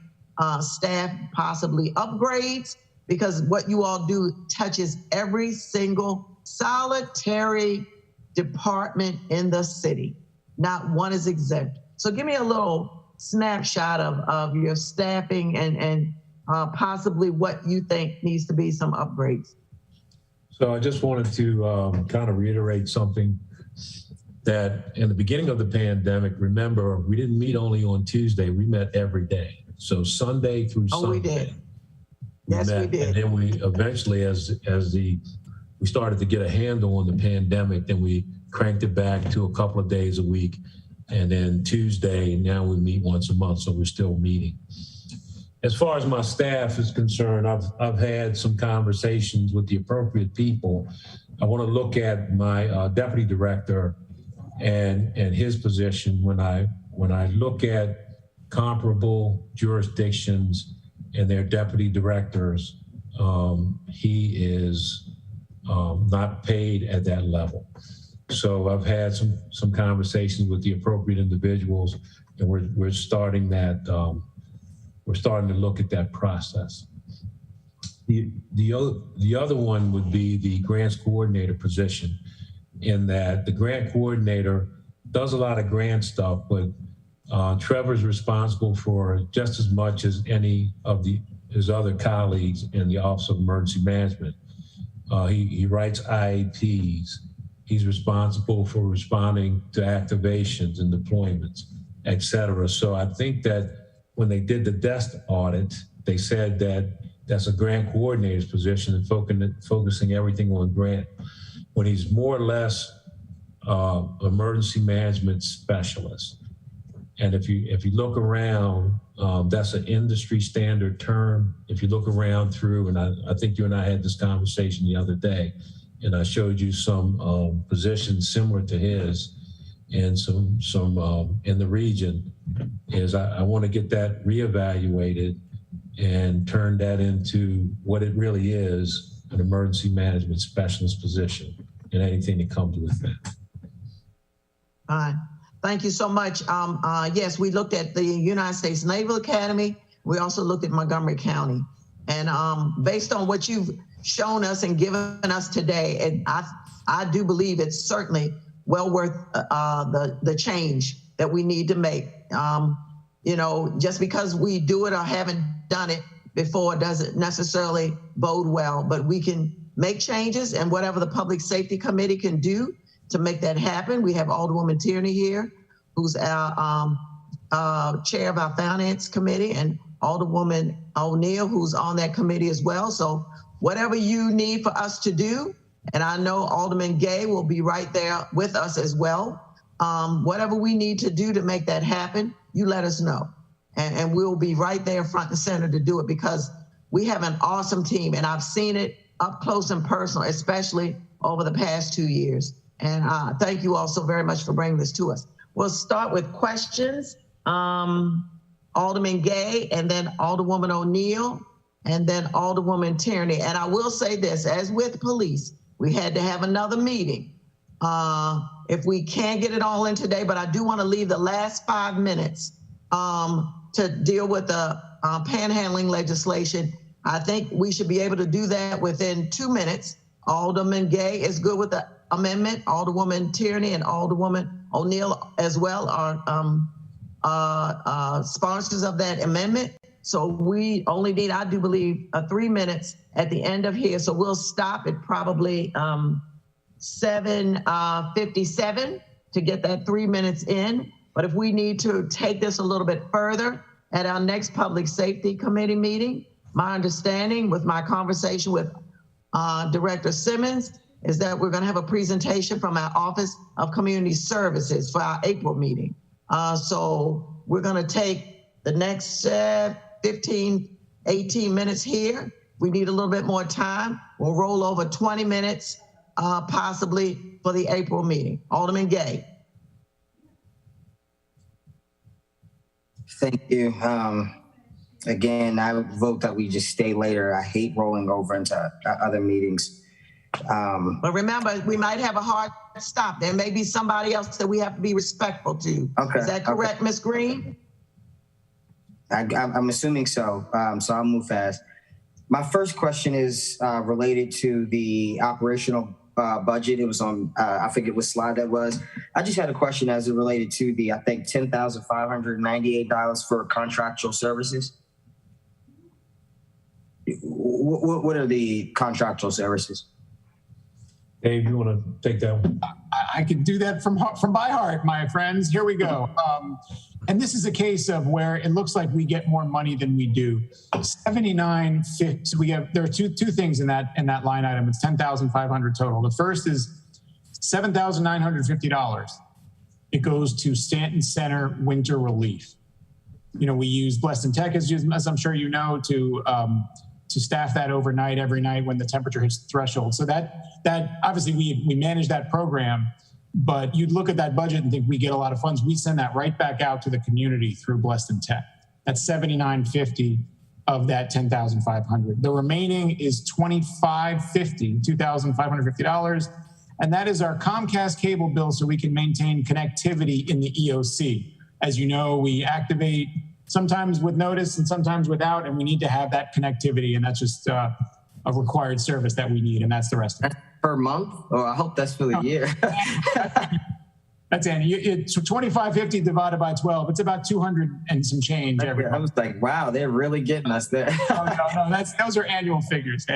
staff, possibly upgrades, because what you all do touches every single solitary department in the city. Not one is exempt. So give me a little snapshot of your staffing and possibly what you think needs to be some upgrades. So I just wanted to kind of reiterate something that in the beginning of the pandemic, remember, we didn't meet only on Tuesday, we met every day. So Sunday through Sunday. We did. Yes, we did. And then we eventually, as we started to get a handle on the pandemic, then we cranked it back to a couple of days a week. And then Tuesday, now we meet once a month, so we're still meeting. As far as my staff is concerned, I've had some conversations with the appropriate people. I want to look at my deputy director and his position. When I look at comparable jurisdictions and their deputy directors, he is not paid at that level. So I've had some conversations with the appropriate individuals, and we're starting that. We're starting to look at that process. The other one would be the grants coordinator position, in that the grant coordinator does a lot of grant stuff, but Trevor's responsible for just as much as any of his other colleagues in the Office of Emergency Management. He writes IAPs. He's responsible for responding to activations and deployments, et cetera. So I think that when they did the desk audit, they said that that's a grant coordinator's position and focusing everything on grant, when he's more or less emergency management specialist. And if you look around, that's an industry standard term. If you look around through, and I think you and I had this conversation the other day, and I showed you some positions similar to his and some in the region, is I want to get that reevaluated and turn that into what it really is, an emergency management specialist position, and anything that comes with that. All right. Thank you so much. Yes, we looked at the United States Naval Academy. We also looked at Montgomery County. And based on what you've shown us and given us today, and I do believe it's certainly well worth the change that we need to make. Just because we do it or haven't done it before doesn't necessarily bode well, but we can make changes, and whatever the Public Safety Committee can do to make that happen. We have Alderwoman Tierney here, who's our chair of our Finance Committee, and Alderwoman O'Neill, who's on that committee as well. So whatever you need for us to do, and I know Alderman Gay will be right there with us as well. Whatever we need to do to make that happen, you let us know. And we'll be right there front and center to do it, because we have an awesome team, and I've seen it up close and personal, especially over the past 2 years. And thank you all so very much for bringing this to us. We'll start with questions. Alderman Gay, and then Alderwoman O'Neill, and then Alderwoman Tierney. And I will say this, as with police, we had to have another meeting. If we can't get it all in today, but I do want to leave the last 5 minutes to deal with the panhandling legislation. I think we should be able to do that within 2 minutes. Alderman Gay is good with the amendment. Alderwoman Tierney and Alderwoman O'Neill as well are sponsors of that amendment. So we only need, I do believe, 3 minutes at the end of here. So we'll stop at probably 7:57 to get that 3 minutes in. But if we need to take this a little bit further at our next Public Safety Committee meeting, my understanding with my conversation with Director Simmons is that we're going to have a presentation from our Office of Community Services for our April meeting. So we're going to take the next 15 18 minutes here. We need a little bit more time. We'll roll over 20 minutes, possibly for the April meeting. Alderman Gay. Thank you. Again, I would vote that we just stay later. I hate rolling over into other meetings. But remember, we might have a hard stop. There may be somebody else that we have to be respectful to. Okay. Is that correct, Ms. Green? I'm assuming so. So I'll move fast. My first question is related to the operational budget. It was on, I forget what slide that was. I just had a question as it related to the, I think, $10,598 for contractual services. What are the contractual services? Dave, you want to take that one? I can do that from by heart, my friends. Here we go. And this is a case of where it looks like we get more money than we do. 79.50. So there are two things in that line item. It's 10,500 total. The first is $7,950. It goes to Stanton Center winter relief. You know, we use Blessed Tech, as I'm sure you know, to staff that overnight every night when the temperature hits the threshold. So that obviously we manage that program, but you'd look at that budget and think we get a lot of funds. We send that right back out to the community through Blessed Tech. That's $79.50 of that $10,500. The remaining is $2,550, and that is our Comcast cable bill so we can maintain connectivity in the EOC. As you know, we activate sometimes with notice and sometimes without, and we need to have that connectivity, and that's just a required service that we need, and that's the rest of it. Per month? Oh, I hope that's for the year. That's Andy. It's 2550 divided by 12. It's about 200 and some change every month. I was like, wow, they're really getting us there. No, those are annual figures.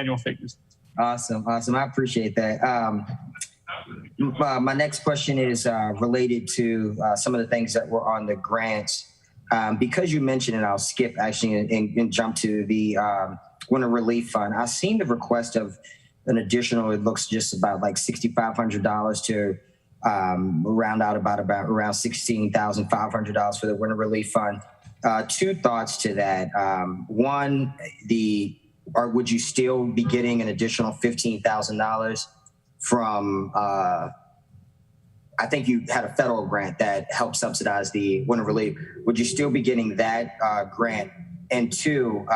Awesome. I appreciate that. My next question is related to some of the things that were on the grants. Because you mentioned it, I'll skip actually and jump to the Winter Relief Fund. I've seen the request of an additional, it looks just about like $6,500 to round out about around $16,500 for the Winter Relief Fund. Two thoughts to that. One, would you still be getting an additional $15,000 from, I think you had a federal grant that helped subsidize the winter relief. Would you still be getting that grant? And two,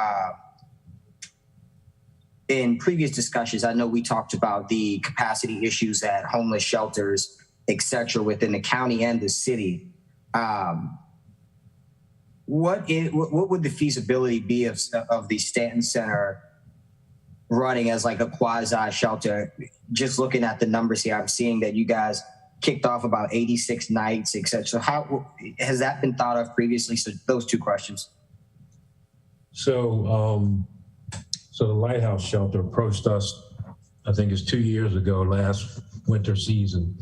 in previous discussions, I know we talked about the capacity issues at homeless shelters, et cetera, within the county and the city. What would the feasibility be of the Stanton Center running as like a quasi shelter? Just looking at the numbers here, I'm seeing that you guys kicked off about 86 nights, et cetera. So how has that been thought of previously? So those two questions. So the Lighthouse Shelter approached us, I think it's 2 years ago, last winter season.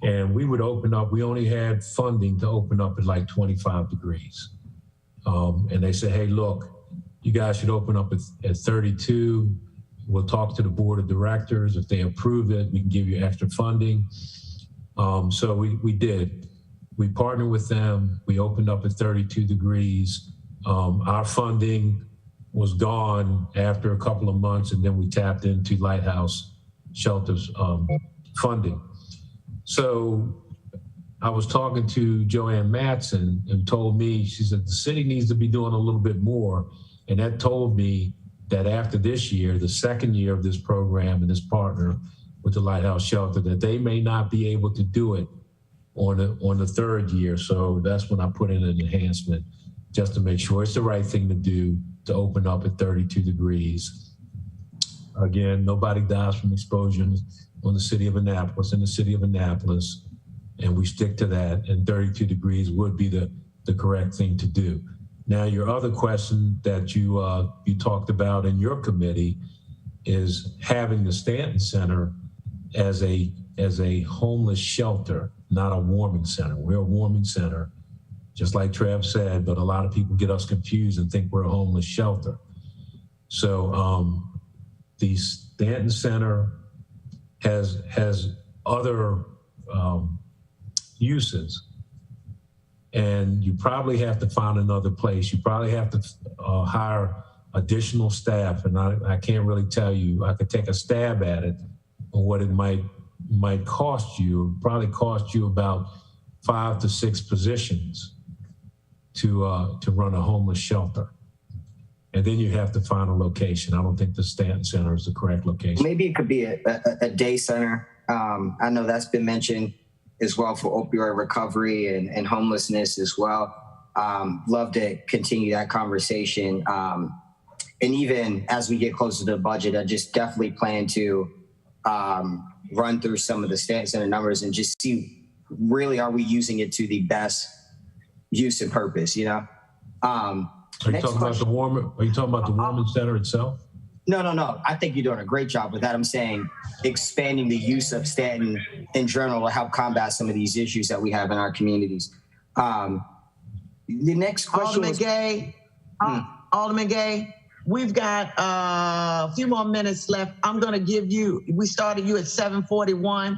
And we would open up, we only had funding to open up at like 25 degrees. And they said, hey, look, you guys should open up at 32. We'll talk to the board of directors. If they approve it, we can give you extra funding. So we did. We partnered with them. We opened up at 32 degrees. Our funding was gone after a couple of months, and then we tapped into Lighthouse Shelter's funding. So I was talking to Joanne Matson and told me, she said, the city needs to be doing a little bit more. And that told me that after this year, the second year of this program and this partner with the Lighthouse Shelter, that they may not be able to do it on the third year. So that's when I put in an enhancement just to make sure it's the right thing to do to open up at 32 degrees. Again, nobody dies from exposure on the city of Annapolis, in the city of Annapolis, and we stick to that, and 32 degrees would be the correct thing to do. Now, your other question that you talked about in your committee is having the Stanton Center as a homeless shelter, not a warming center. We're a warming center, just like Trev said, but a lot of people get us confused and think we're a homeless shelter. So the Stanton Center has other uses, and you probably have to find another place. You probably have to hire additional staff, and I can't really tell you. I could take a stab at it on what it might cost you. It would probably cost you about 5 to 6 positions to run a homeless shelter. And then you have to find a location. I don't think the Stanton Center is the correct location. Maybe it could be a day center. I know that's been mentioned as well for opioid recovery and homelessness as well. Love to continue that conversation. And even as we get closer to the budget, I just definitely plan to run through some of the Stanton Center numbers and just see, really, are we using it to the best use and purpose, you know? Are you talking about the Warman Center itself? No. I think you're doing a great job with that. I'm saying expanding the use of Stanton in general to help combat some of these issues that we have in our communities. The next question Alderman Gay, we've got a few more minutes left. I'm going to give you, we started you at 7:41.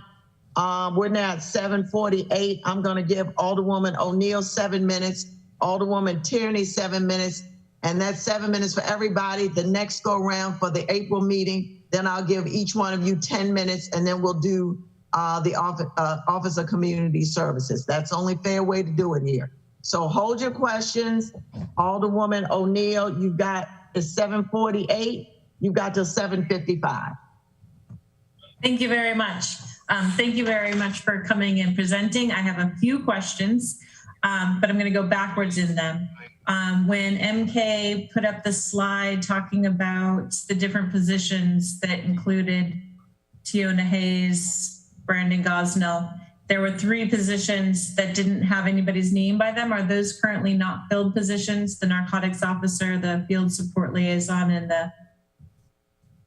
We're now at 7:48. I'm going to give Alderwoman O'Neill 7 minutes, Alderwoman Tierney 7 minutes, and that's 7 minutes for everybody. The next go round for the April meeting, then I'll give each one of you 10 minutes, and then we'll do the Office of Community Services. That's the only fair way to do it here. So hold your questions. Alderwoman O'Neill, you've got, it's 7:48. You've got till 7:55. Thank you very much. Thank you very much for coming and presenting. I have a few questions, but I'm going to go backwards in them. When MK put up the slide talking about the different positions that included Tiona Hayes, Brandon Gosnell, there were 3 positions that didn't have anybody's name by them. Are those currently not filled positions? The narcotics officer, the field support liaison, and the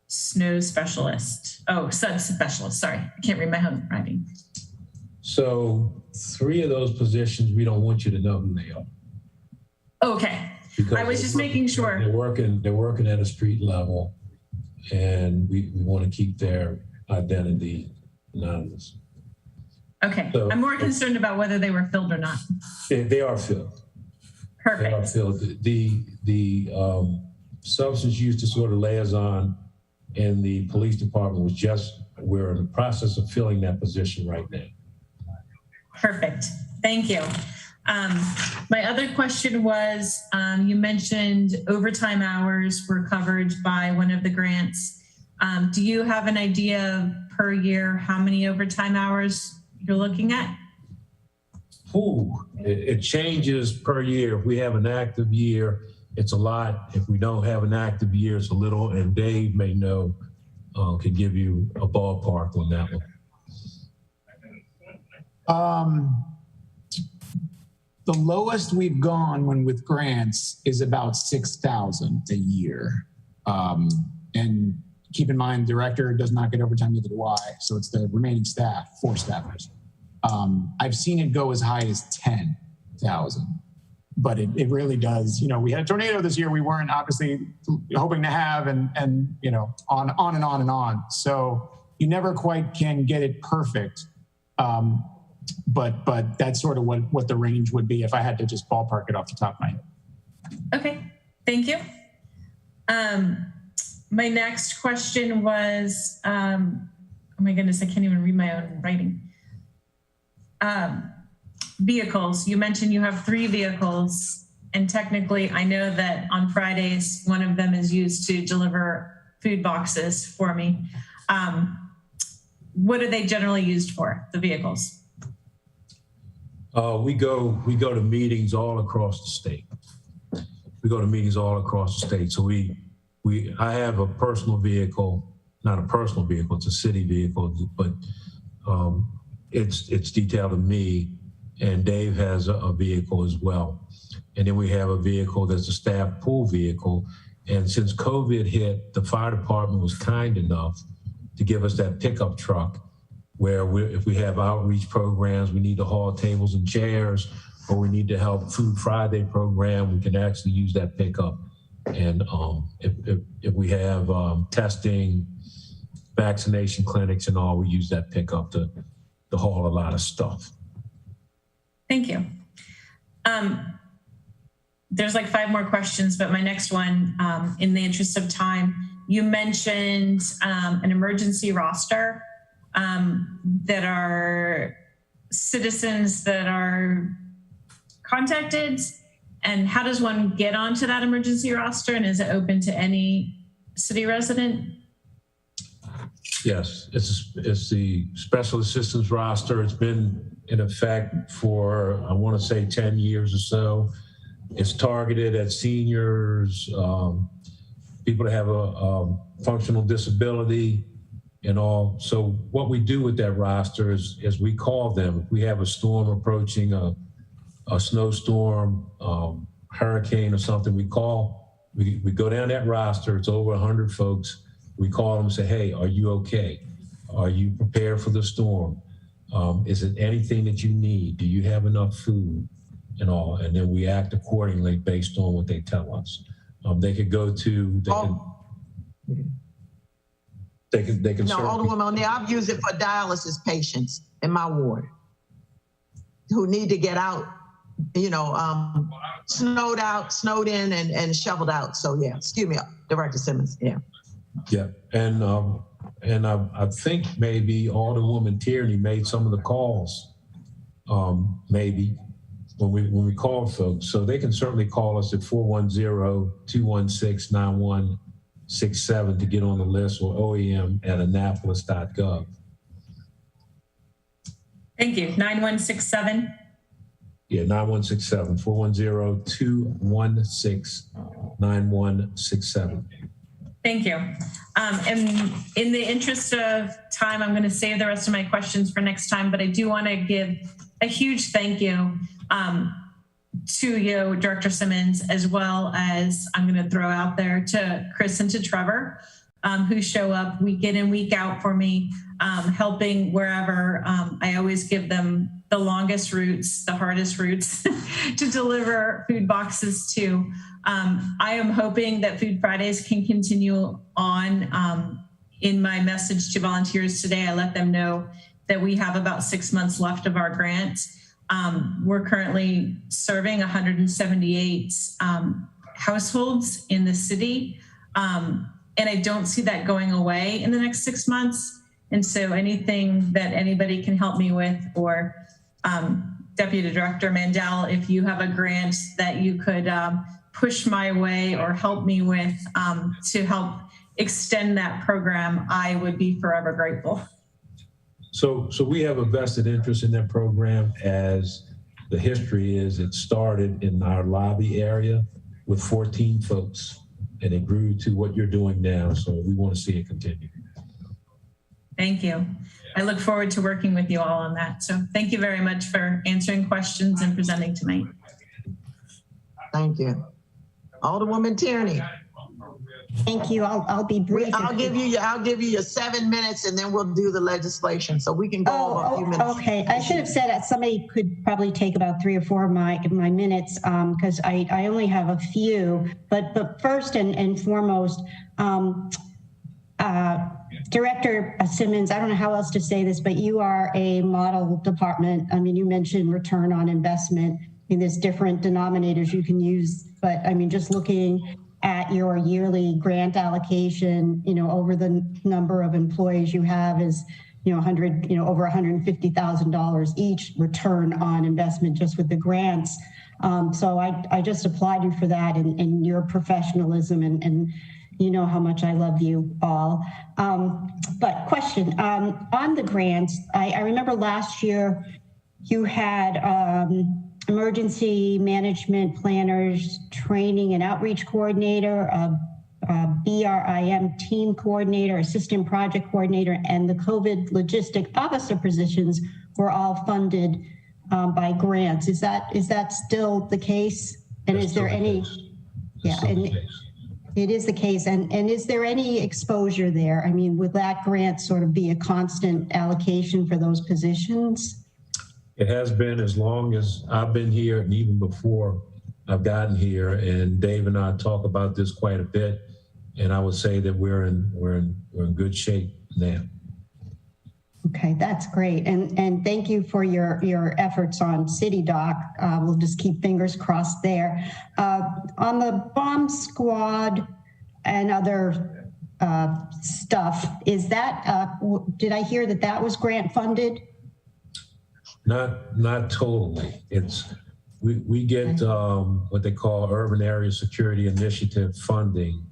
snow specialist. Oh, SUD specialist. Sorry, I can't read my own writing. So 3 of those positions, we don't want you to know who they are. Okay, I was just making sure. They're working at a street level, and we want to keep their identity anonymous. Okay, so, I'm more concerned about whether they were filled or not. They are filled. Perfect. They are filled. The substance use disorder liaison in the police department we're in the process of filling that position right now. Perfect, thank you. My other question was, you mentioned overtime hours were covered by one of the grants. Do you have an idea per year how many overtime hours you're looking at? It changes per year. If we have an active year, it's a lot. If we don't have an active year, it's a little, and Dave may know, could give you a ballpark on that one. The lowest we've gone when with grants is about 6,000 a year. And keep in mind, director does not get overtime, neither do I. So it's the remaining staff, 4 staffers. I've seen it go as high as 10,000, but it really does. You know, we had a tornado this year we weren't obviously hoping to have, and you know, on and on and on. So you never quite can get it perfect. But that's sort of what the range would be if I had to just ballpark it off the top of my head. Okay, thank you. My next question was, oh my goodness, I can't even read my own writing. Vehicles, you mentioned you have 3 vehicles, and technically I know that on Fridays, one of them is used to deliver food boxes for me. What are they generally used for, the vehicles? We go to meetings all across the state. So I have a personal vehicle, not a personal vehicle, it's a city vehicle, but it's detailed to me, and Dave has a vehicle as well. And then we have a vehicle that's a staff pool vehicle. And since COVID hit, the fire department was kind enough to give us that pickup truck where if we have outreach programs, we need to haul tables and chairs, or we need to help Food Friday program, we can actually use that pickup. And if we have testing, vaccination clinics and all, we use that pickup to haul a lot of stuff. Thank you. there's like 5 more questions, but my next one, in the interest of time, you mentioned an emergency roster that are citizens that are contacted. And how does one get onto that emergency roster? And is it open to any city resident? Yes, it's the special assistance roster. It's been in effect for, I want to say 10 years or so. It's targeted at seniors, people that have a functional disability and all. So what we do with that roster is we call them. If we have a storm approaching, a snowstorm, hurricane or something, we go down that roster. It's over 100 folks. We call them and say, hey, are you okay? Are you prepared for the storm? Is it anything that you need? Do you have enough food and all? And then we act accordingly based on what they tell us. They could go to, they can No, Alderwoman O'Neill, I've used it for dialysis patients in my ward who need to get out, snowed in and shoveled out. So yeah, excuse me, Director Simmons, yeah. Yeah, and I think maybe Alderwoman Tierney made some of the calls, maybe when we call folks. So they can certainly call us at 410-216-9167 to get on the list, or oem@annapolis.gov. Thank you. 9167. Yeah, 9167, 410-216-9167. Thank you. And in the interest of time, I'm going to save the rest of my questions for next time, but I do want to give a huge thank you to you, Director Simmons, as well as I'm going to throw out there to Chris and to Trevor, who show up week in and week out for me, helping wherever. I always give them the longest routes, the hardest routes to deliver food boxes to. I am hoping that Food Fridays can continue on. In my message to volunteers today, I let them know that we have about 6 months left of our grant. We're currently serving 178 households in the city. And I don't see that going away in the next 6 months. And so anything that anybody can help me with, or Deputy Director Mandel, if you have a grant that you could push my way or help me with to help extend that program, I would be forever grateful. So we have a vested interest in that program, as the history is it started in our lobby area with 14 folks, and it grew to what you're doing now. So we want to see it continue. Thank you. I look forward to working with you all on that. So thank you very much for answering questions and presenting tonight. Thank you. Alderwoman Tierney. Thank you. I'll be brief. I'll give you your 7 minutes, and then we'll do the legislation, so we can go over a few minutes. Okay. I should have said that somebody could probably take about 3 or 4 of my minutes, because I only have a few. But first and foremost, Director Simmons, I don't know how else to say this, but you are a model department. I mean, you mentioned return on investment. I mean, there's different denominators you can use, but I mean, just looking at your yearly grant allocation, over the number of employees you have is, over $150,000 each return on investment just with the grants. So I just applaud you for that and your professionalism, and you know how much I love you all. But question, on the grants, I remember last year you had emergency management planners, training and outreach coordinator, BRIM team coordinator, assistant project coordinator, and the COVID logistic officer positions were all funded by grants. Is that still the case? And is there any? Yeah, and it is the case. And is there any exposure there? I mean, would that grant sort of be a constant allocation for those positions? It has been as long as I've been here, and even before I've gotten here. And Dave and I talk about this quite a bit. And I would say that we're in good shape now. Okay, that's great. And thank you for your efforts on City Dock. We'll just keep fingers crossed there. On the bomb squad and other stuff, is that, did I hear that that was grant funded? Not totally. We get what they call Urban Area Security Initiative funding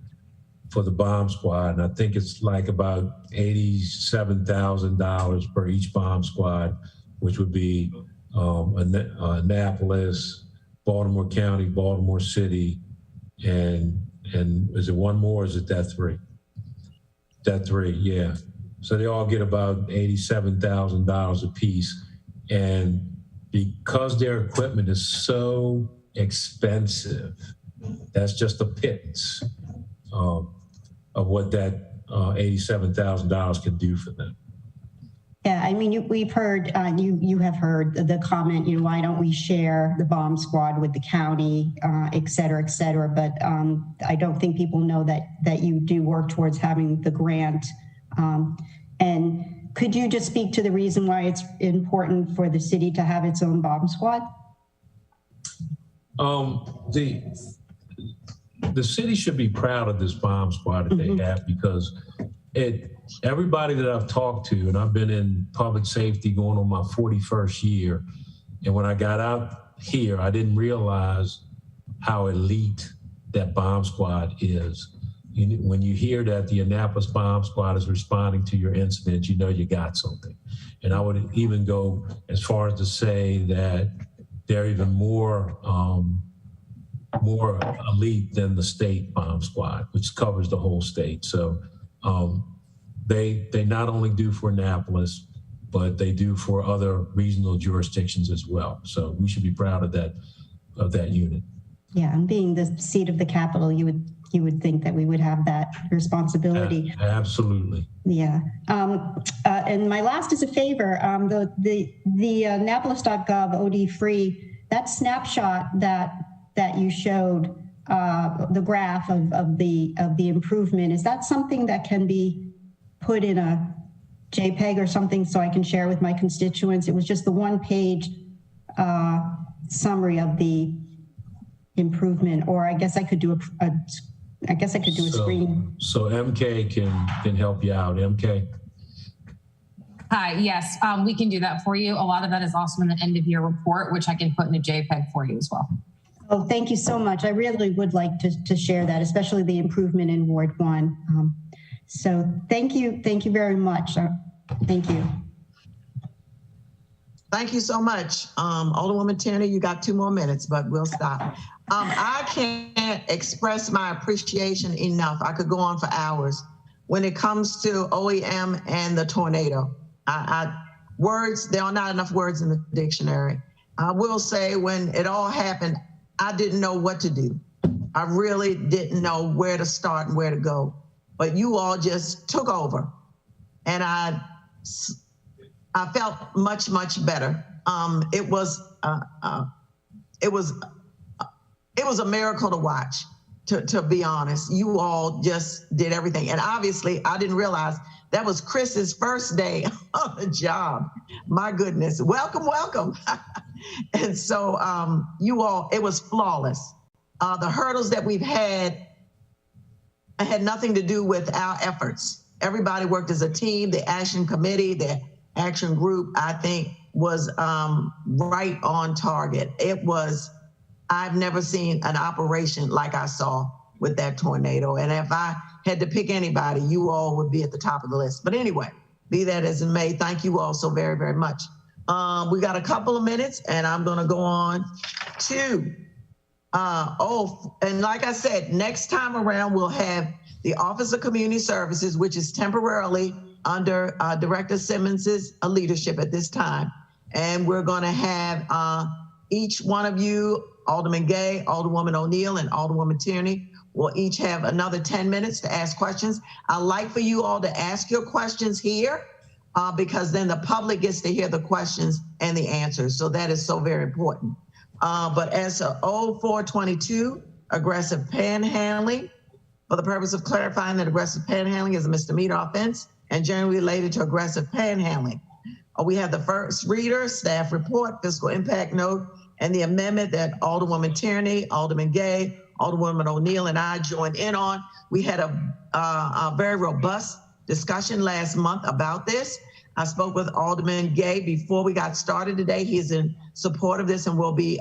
for the bomb squad. And I think it's like about $87,000 per each bomb squad, which would be Annapolis, Baltimore County, Baltimore City, and is it one more or is it that three? That three, yeah. So they all get about $87,000 a piece. And because their equipment is so expensive, that's just a pittance of what that $87,000 can do for them. Yeah, I mean, we've heard, you have heard the comment, why don't we share the bomb squad with the county, et cetera, but I don't think people know that you do work towards having the grant. And could you just speak to the reason why it's important for the city to have its own bomb squad? The city should be proud of this bomb squad that they have, because everybody that I've talked to, and I've been in public safety going on my 41st year, and when I got out here, I didn't realize how elite that bomb squad is. When you hear that the Annapolis bomb squad is responding to your incident, you know you got something. And I would even go as far as to say that they're even more elite than the state bomb squad, which covers the whole state. So they not only do for Annapolis, but they do for other regional jurisdictions as well. So we should be proud of that unit. Yeah, and being the seat of the capital, you would think that we would have that responsibility. Absolutely. Yeah. And my last is a favor. The Annapolis.gov OD free, that snapshot that you showed, the graph of the improvement, is that something that can be put in a JPEG or something so I can share with my constituents? It was just the one-page summary of the improvement, or I guess I could do a screen. So MK can help you out. MK. Hi, yes, we can do that for you. A lot of that is also in the end of year report, which I can put in a JPEG for you as well. Oh, thank you so much. I really would like to share that, especially the improvement in Ward 1. So thank you very much. Thank you. Thank you so much. Alderwoman Tierney, you got 2 more minutes, but we'll stop. I can't express my appreciation enough. I could go on for hours. When it comes to OEM and the tornado, words, there are not enough words in the dictionary. I will say when it all happened, I didn't know what to do. I really didn't know where to start and where to go, but you all just took over, and I felt much, much better. It was a miracle to watch, to be honest. You all just did everything. And obviously I didn't realize that was Chris's first day on the job. My goodness, welcome, welcome. And so you all, it was flawless. The hurdles that we've had nothing to do with our efforts. Everybody worked as a team. The action committee, the action group, I think was right on target. I've never seen an operation like I saw with that tornado. And if I had to pick anybody, you all would be at the top of the list. But anyway, be that as it may, thank you all so very, very much. We got a couple of minutes and I'm gonna go on to, and like I said, next time around, we'll have the Office of Community Services, which is temporarily under Director Simmons's leadership at this time. And we're gonna have each one of you, Alderman Gay, Alderwoman O'Neill, and Alderwoman Tierney, will each have another 10 minutes to ask questions. I'd like for you all to ask your questions here because then the public gets to hear the questions and the answers. So that is so very important. But as 0422, aggressive panhandling, for the purpose of clarifying that aggressive panhandling is a misdemeanor offense and generally related to aggressive panhandling. We have the first reader, staff report, fiscal impact note, and the amendment that Alderwoman Tierney, Alderman Gay, Alderwoman O'Neill, and I joined in on. We had a very robust discussion last month about this. I spoke with Alderman Gay before we got started today. He's in support of this and will be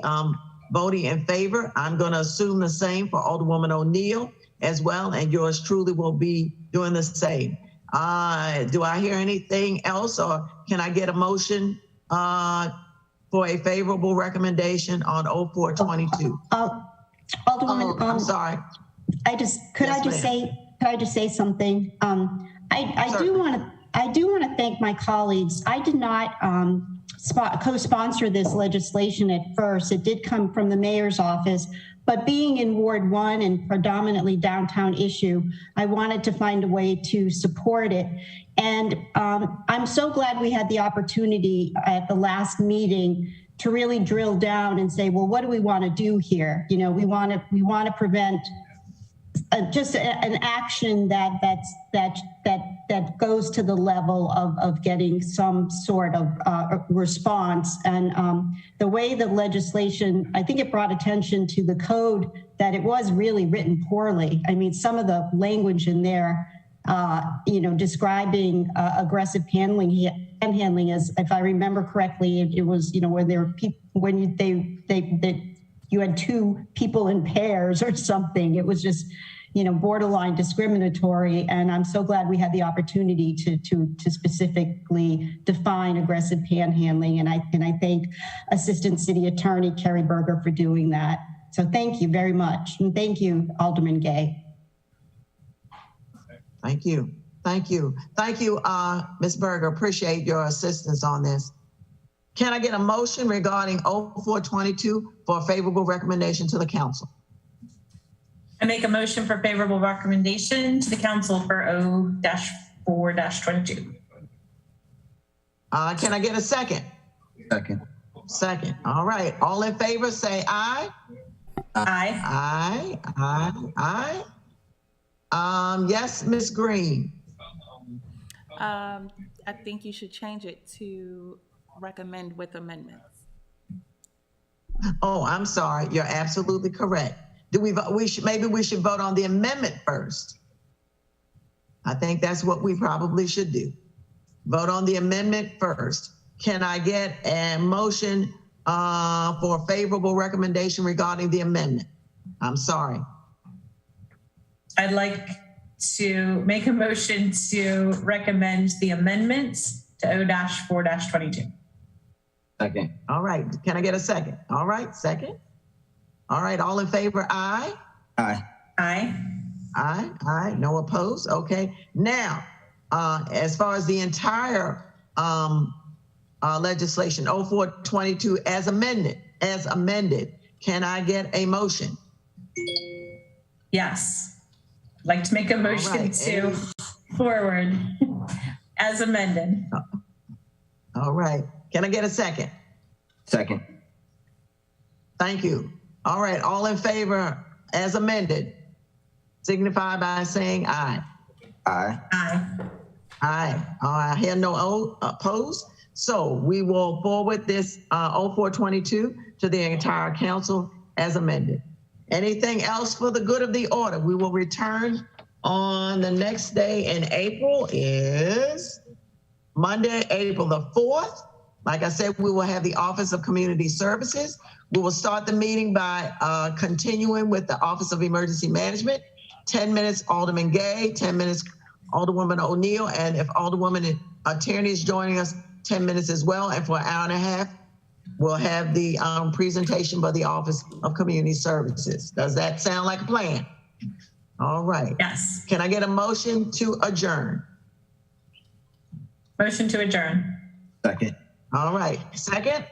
voting in favor. I'm going to assume the same for Alderwoman O'Neill as well, and yours truly will be doing the same. Do I hear anything else, or can I get a motion for a favorable recommendation on 0422? Alderwoman, I'm sorry. Could I just say something? I do want to thank my colleagues. I did not co-sponsor this legislation at first. It did come from the mayor's office, but being in Ward 1 and predominantly downtown issue, I wanted to find a way to support it. And I'm so glad we had the opportunity at the last meeting to really drill down and say, well, what do we want to do here? You know, we want to prevent just an action that goes to the level of getting some sort of response. And the way the legislation, I think it brought attention to the code that it was really written poorly. I mean, some of the language in there, describing aggressive panhandling as, if I remember correctly, it was, when there were people, when you had two people in pairs or something. It was just, borderline discriminatory. And I'm so glad we had the opportunity to specifically define aggressive panhandling. And I thank Assistant City Attorney Kerry Berger for doing that. So thank you very much. And thank you, Alderman Gay. Thank you. Thank you. Thank you, Ms. Berger. Appreciate your assistance on this. Can I get a motion regarding 0422 for a favorable recommendation to the council? I make a motion for favorable recommendation to the council for 0-4-22. Can I get a second? Second. Second. All right. All in favor, say aye. Aye. Aye. Yes, Ms. Green. I think you should change it to recommend with amendments. Oh, I'm sorry. You're absolutely correct. Maybe we should vote on the amendment first. I think that's what we probably should do. Vote on the amendment first. Can I get a motion for a favorable recommendation regarding the amendment? I'm sorry. I'd like to make a motion to recommend the amendments to 0-4-22. Second. All right. Can I get a second? All right. Second. All right. All in favor? Aye. Aye. Aye. Aye. No opposed. Okay. Now, as far as the entire legislation 0422 as amended, can I get a motion? Yes. I'd like to make a motion to forward as amended. All right. Can I get a second? Second. Thank you. All right. All in favor as amended, signify by saying aye. Aye. Aye. Aye. I hear no opposed. So we will forward this 0422 to the entire council as amended. Anything else for the good of the order? We will return on the next day in April is Monday, April the 4th. Like I said, we will have the Office of Community Services. We will start the meeting by continuing with the Office of Emergency Management. 10 minutes, Alderman Gay, 10 minutes, Alderwoman O'Neill, and if Alderwoman Tierney is joining us, 10 minutes as well. And for an hour and a half, we'll have the presentation by the Office of Community Services. Does that sound like a plan? All right. Yes. Can I get a motion to adjourn? Motion to adjourn. Second. All right. Second?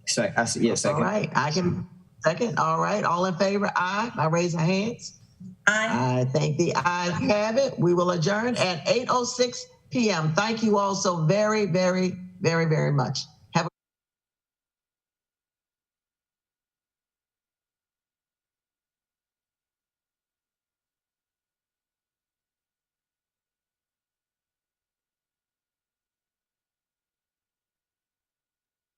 Second. All right. I can second. All right. All in favor? Aye. By raising hands. Aye. I think the ayes have it. We will adjourn at 8:06 p.m. Thank you all so very, very, very, very much.